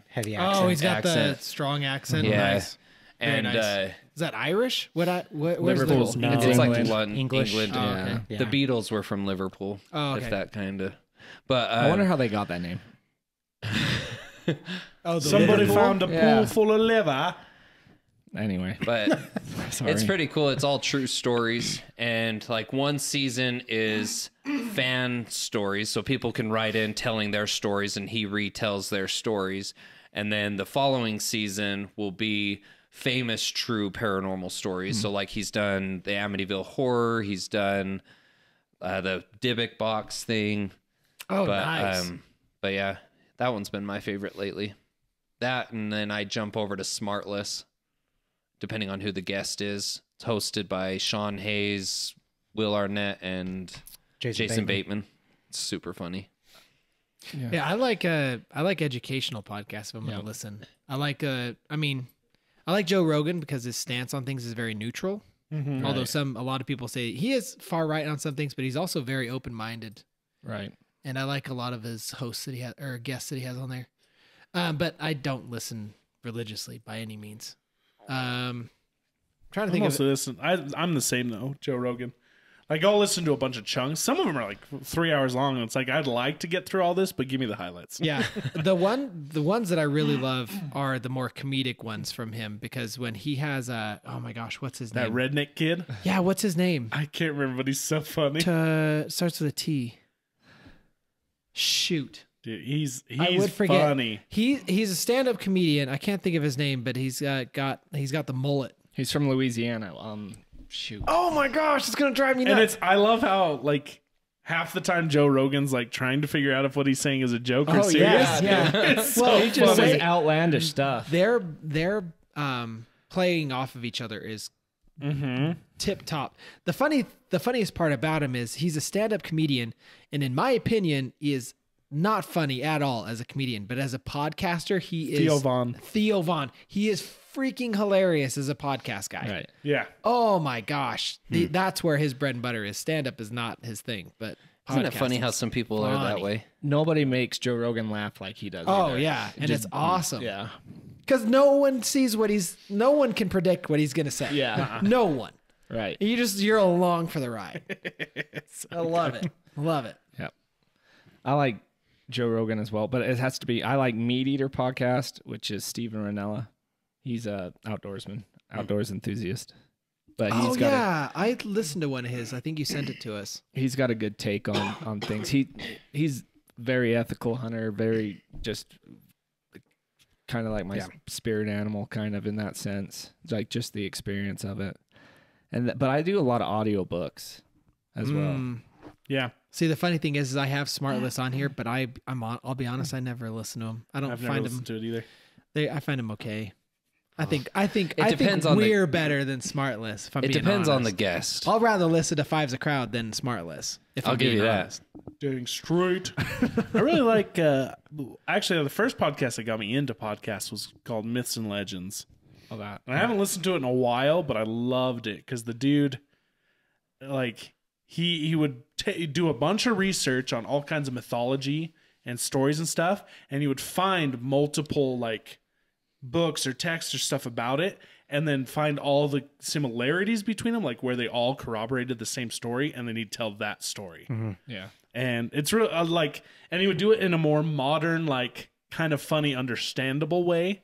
Heavy accent. Oh, he's got accent. the strong accent. Yeah. Nice. Very And nice. Is that Irish? Where's Liverpool's Liverpool? No. it's like England. English. England. Oh, Yeah. okay. Yeah. The Beatles were from Liverpool. Oh, okay. If that kind of. But I wonder how they got that name. Oh, the Somebody Liverpool? found a Yeah. pool full of liver. Anyway, But sorry. it's pretty cool. It's all true stories. And like one season is fan stories. So people can write in telling their stories and he retells their stories. And then the following season will be famous true paranormal stories. So like he's done the Amityville Horror. He's done the Dybbuk box thing. Oh, nice. But yeah, that one's been my favorite lately. That, and then I jump over to Smartless, depending on who the guest is. It's hosted by Sean Hayes, Will Arnett, and Jason Bateman. It's super funny. Yeah, I like educational podcasts if I'm going to listen. I like Joe Rogan because his stance on things is very neutral. Although a lot of people say he is far right on some things, but he's also very open-minded. Right. And I like a lot of his hosts that he has or guests that he has on there. But I don't listen religiously by any means. Trying to think of it. I'm the same though, Joe Rogan. Like I'll listen to a bunch of chunks. Some of them are like 3 hours long, and it's like I'd like to get through all this, but give me the highlights. Yeah, the ones that I really love are the more comedic ones from him because when he has oh my gosh, what's his That name? redneck kid. Yeah, what's his name? I can't remember, but he's so funny. Starts with a T. Shoot. Dude, he's I would forget. funny. He's a stand-up comedian. I can't think of his name, but he's got the mullet. He's from Louisiana. Shoot. Oh my gosh, it's gonna drive me nuts. And I love how like half the time Joe Rogan's like trying to figure out if what he's saying is a joke or serious. Yeah. It's Well, so He just funny. says outlandish stuff. Their playing off of each other is tip top. The funniest part about him is he's a stand-up comedian, and in my opinion, he is not funny at all as a comedian, but as a podcaster, he is Theo Von. He is freaking hilarious as a podcast guy. Right. Yeah. Oh my gosh. That's where his bread and butter is. Stand-up is not his thing, but Isn't it funny podcasting's how some people are that funny. way? Nobody makes Joe Rogan laugh like he does. Oh either. yeah, and it's awesome. Yeah. Because no one can predict what he's gonna say. Yeah. No one. Right. You're along for the ride. I love it. Love it. Yep. I like Joe Rogan as well, but it has to be. I like Meat Eater podcast, which is Steven Ranella. He's a outdoors enthusiast. But I listened to one of his. I think you sent it to us. He's got a good take on things. He's very ethical hunter, very just kind of like my spirit animal, kind of in that sense, like just the experience of it. But I do a lot of audiobooks as well. Yeah. See, the funny thing is I have Smartless on here, but I'll be honest, I never listen to them. I don't I've never find listened them to it either. I find them okay. I think depends on we're better than Smartless. If I'm It being depends on the honest. guest. I'll rather listen to Five's a Crowd than Smartless. If I'll I'm give being you honest. that. Dang straight. I really like actually the first podcast that got me into podcasts was called Myths and Legends. All that. And I haven't listened to it in a while, but I loved it because the dude, like, he would do a bunch of research on all kinds of mythology and stories and stuff, and he would find multiple like books or texts or stuff about it, and then find all the similarities between them, like where they all corroborated the same story, and then he'd tell that story. Yeah. And it's really and he would do it in a more modern, like kind of funny, understandable way.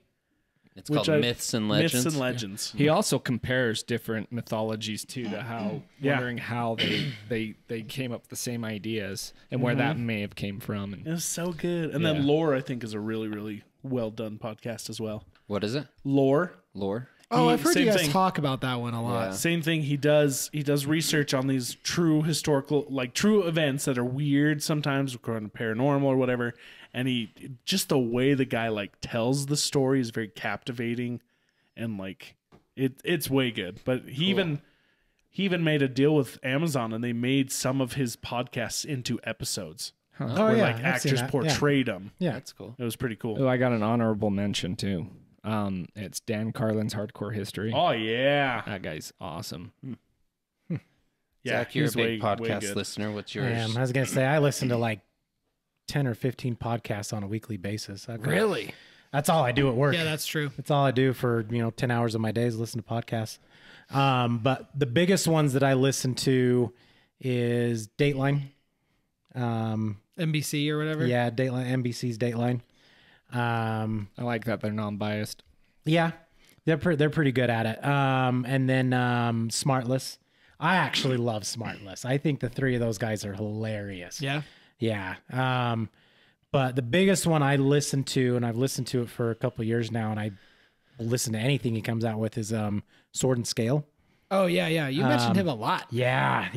It's called Myths and Legends. Myths and Legends. He also compares different mythologies too, to how wondering how they came up with the same ideas and where that may have came from. It And was so good. And then Lore, I think, is a really, really well done podcast as well. What is it? Lore. Oh, I've heard Same you guys thing. talk about that one a lot. Yeah. Same thing. He does research on these true historical, like true events that are weird sometimes, according to paranormal or whatever. And just the way the guy like tells the story is very captivating, and like it's way good. But he even made a deal with Amazon, and they made some of his podcasts into episodes Oh where yeah, like I've seen actors that. portrayed them. Yeah. That's cool. It was pretty cool. oh, I got an honorable mention too. It's Dan Carlin's Hardcore History. Oh yeah, That guy's awesome. yeah. Zach, you're a he's big way podcast good. listener. What's I yours? am. I was gonna say I listen to like 10 or 15 podcasts on a weekly basis. Really? That's all I do at work. Yeah, that's true. That's all I do for 10 hours of my days, listen to podcasts. But the biggest ones that I listen to is Dateline. NBC or whatever. Yeah, Dateline, NBC's Dateline. I like that they're non-biased. Yeah. They're pretty good at it. And then Smartless. I actually love Smartless. I think the three of those guys are hilarious. Yeah. Yeah. But the biggest one I listen to, and I've listened to it for a couple of years now, and I listen to anything he comes out with, is Sword and Scale. Oh yeah, yeah. You mentioned him a lot. Yeah,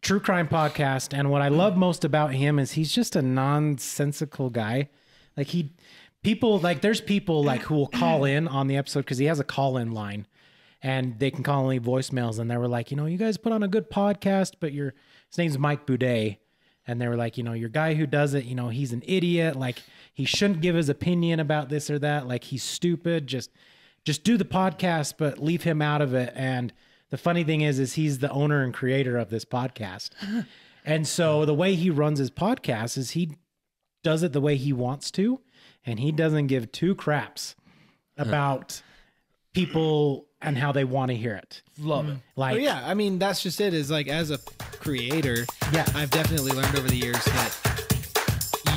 true crime podcast. And what I love most about him is he's just a nonsensical guy. Like there's people like who will call in on the episode because he has a call-in line, and they can call and leave voicemails. And they were like, you guys put on a good podcast, but his name's Mike Boudet. And they were like, your guy who does it, he's an idiot. Like, he shouldn't give his opinion about this or that. Like, he's stupid. Just do the podcast, but leave him out of it. And the funny thing is he's the owner and creator of this podcast. And so the way he runs his podcast is he does it the way he wants to. And he doesn't give two craps about people and how they want to hear it. Love it. Like, Well, yeah, I mean, that's just it. Is like, as a creator, Yeah. I've definitely learned over the years that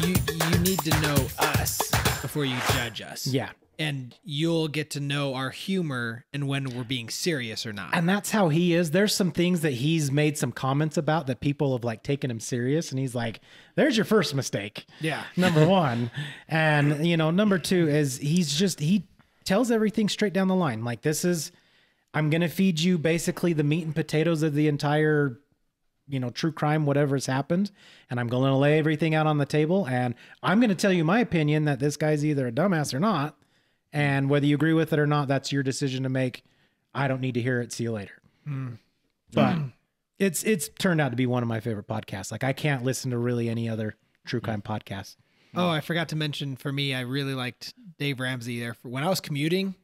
you need to know us before you judge us. yeah. And you'll get to know our humor and when we're being serious or not. And that's how he is. There's some things that he's made some comments about that people have like taken him serious. And he's like, there's your first mistake. Yeah. Number one. And, number two is he tells everything straight down the line. Like, I'm going to feed you basically the meat and potatoes of the entire, true crime, whatever has happened. And I'm going to lay everything out on the table. And I'm going to tell you my opinion that this guy's either a dumbass or not. And whether you agree with it or not, that's your decision to make. I don't need to hear it. See you later. But it's turned out to be one of my favorite podcasts. Like, I can't listen to really any other true crime podcast. Oh, I forgot to mention, for me, I really liked Dave Ramsey there. When I was commuting,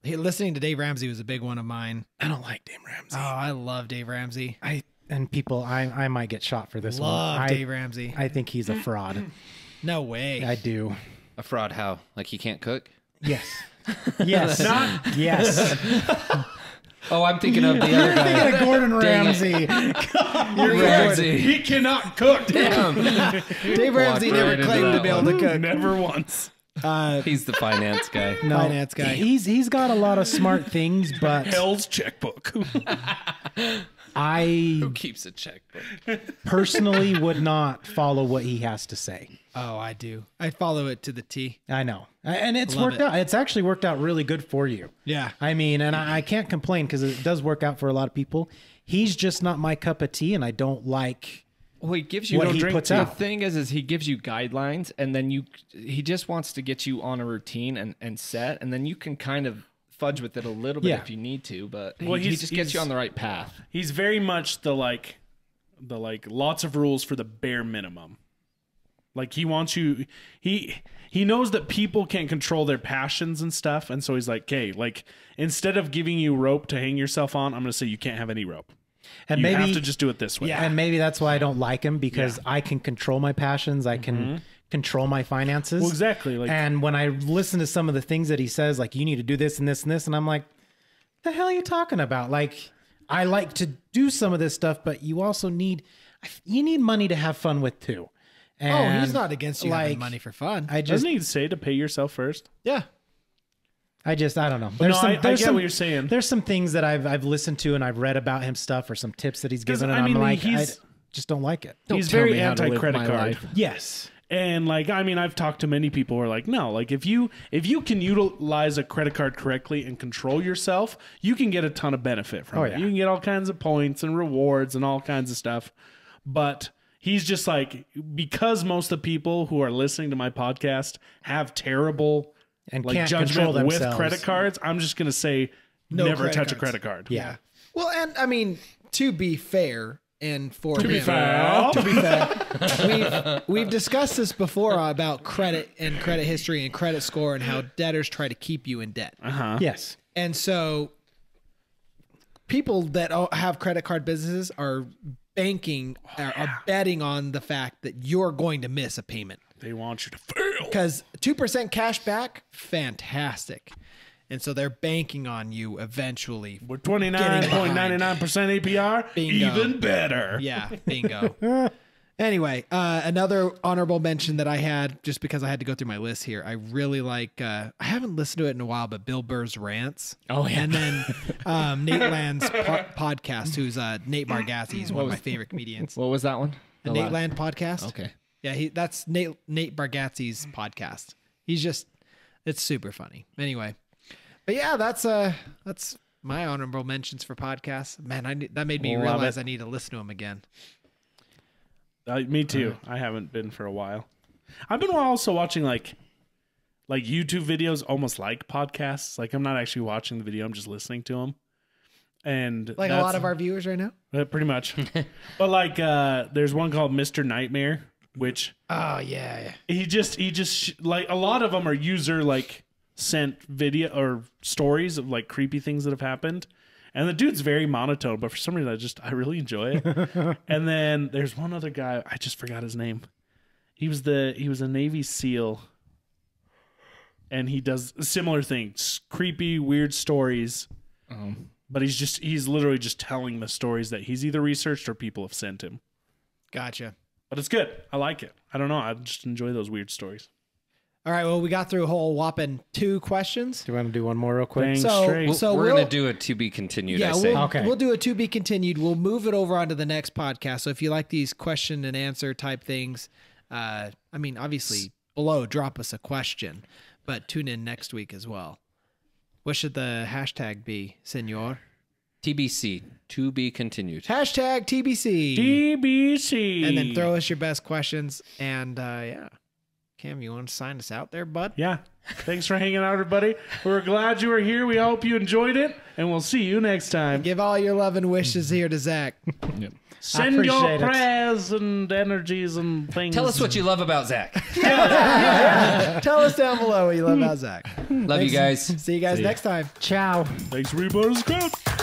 listening to Dave Ramsey was a big one of mine. I don't like Dave Ramsey. Oh, I love Dave Ramsey. I might get shot for this Love one. Dave Ramsey. I think he's a fraud. No way. I do. A fraud? How? Like he can't cook? Yes. Yes. Yes. Oh, I'm thinking of the other guy. Thinking of Gordon Ramsay. You're Ramsay. He cannot cook. Damn. Dave Ramsey Walked never right into claimed to that be able one. to cook. Never once. He's the finance guy. No, Finance guy. He's got a lot of smart things, but Hell's checkbook. I Who keeps a checkbook? personally would not follow what he has to say. Oh, I do. I follow it to the T. I know. And it's Love worked it. out. It's actually worked out really good for you. Yeah. I mean, and I can't complain because it does work out for a lot of people. He's just not my cup of tea, and I don't like Well, he gives you what he puts The out. thing is he gives you guidelines, and then he just wants to get you on a routine and set, and then you can kind of fudge with it a little bit Yeah. if you need to, but Well, he he's- just gets you he's- on the right path. He's very much the lots of rules for the bare minimum. Like, he wants you. He knows that people can't control their passions and stuff, and so he's like, okay, like, instead of giving you rope to hang yourself on, I'm going to say you can't have any rope. And You maybe have to just do it this way. and maybe that's why I don't like him, because I can control my passions. I can control my finances. Well, exactly. Like, And when I listen to some of the things that he says, like, you need to do this and this and this, and I'm like, the hell are you talking about? Like, I like to do some of this stuff, but you also need money to have fun with too. And Oh, he's not against you having like, money for fun. I just, doesn't he say to pay yourself first? Yeah. I don't know. I get what you're saying. There's some things that I've listened to and I've read about him stuff, or some tips that he's 'Cause, given, and I mean, I'm like, I he's- just don't like it. He's tell very me how to live anti-credit my card. life. Yes. And like, I mean, I've talked to many people who are like, no, like if you can utilize a credit card correctly and control yourself, you can get a ton of benefit from it. yeah. You can get all kinds of points and rewards and all kinds of stuff. But he's just like, because most of the people who are listening to my podcast have terrible And like can't judgment control with themselves. credit cards, I'm just gonna say No never credit touch a cards. credit card. Yeah. Well, and I mean, to be fair, and for him, be fair. to be fair, we've discussed this before about credit and credit history and credit score and how debtors try to keep you in debt. Yes. And so people that have credit card businesses are are betting on the fact that you're going to miss a payment. They want you to fail. Because 2% cash back, fantastic. And so they're banking on you eventually. With 29.99% APR, Bingo. even better. Yeah, bingo. Anyway, another honorable mention that I had, just because I had to go through my list here. I really like. I haven't listened to it in a while, but Bill Burr's rants. Oh, yeah. And then Nate Land's podcast, who's Nate Bargatze. He's one of my favorite comedians. What was that one? The Nate Land podcast. Okay. Yeah, that's Nate Bargatze's podcast. He's just, it's super funny. Anyway, but yeah, that's my honorable mentions for podcasts. Man, that made me realize I need to listen to them again. Me too. I haven't been for a while. I've been also watching like YouTube videos, almost like podcasts. Like I'm not actually watching the video; I'm just listening to them. And like a lot of our viewers right now. Pretty much. But like, there's one called Mr. Nightmare, which he just like a lot of them are user like sent video or stories of like creepy things that have happened. And the dude's very monotone, but for some reason I really enjoy it. And then there's one other guy, I just forgot his name. He was a Navy SEAL, and he does similar things, creepy, weird stories. But he's literally just telling the stories that he's either researched or people have sent him. Gotcha. But it's good. I like it. I don't know. I just enjoy those weird stories. All right. Well, we got through a whole whopping 2 questions. Do you want to do one more real quick? Dang straight. We're going to do a to be continued, I say. We'll do a to be continued. We'll move it over onto the next podcast. So if you like these question and answer type things, I mean, obviously below, drop us a question, but tune in next week as well. What should the hashtag be, senor? TBC, to be continued. Hashtag TBC. TBC. And then throw us your best questions. And yeah. Cam, you want to sign us out there, bud? Yeah. Thanks for hanging out, everybody. We're glad you were here. We hope you enjoyed it, and we'll see you next time. Give all your love and wishes here to Zach. Yep. Send your prayers and energies and things. Tell us what you love about Zach. Tell us down below what you love about Zach. Love you guys. See you guys next time. Ciao. Thanks for being part of the squad.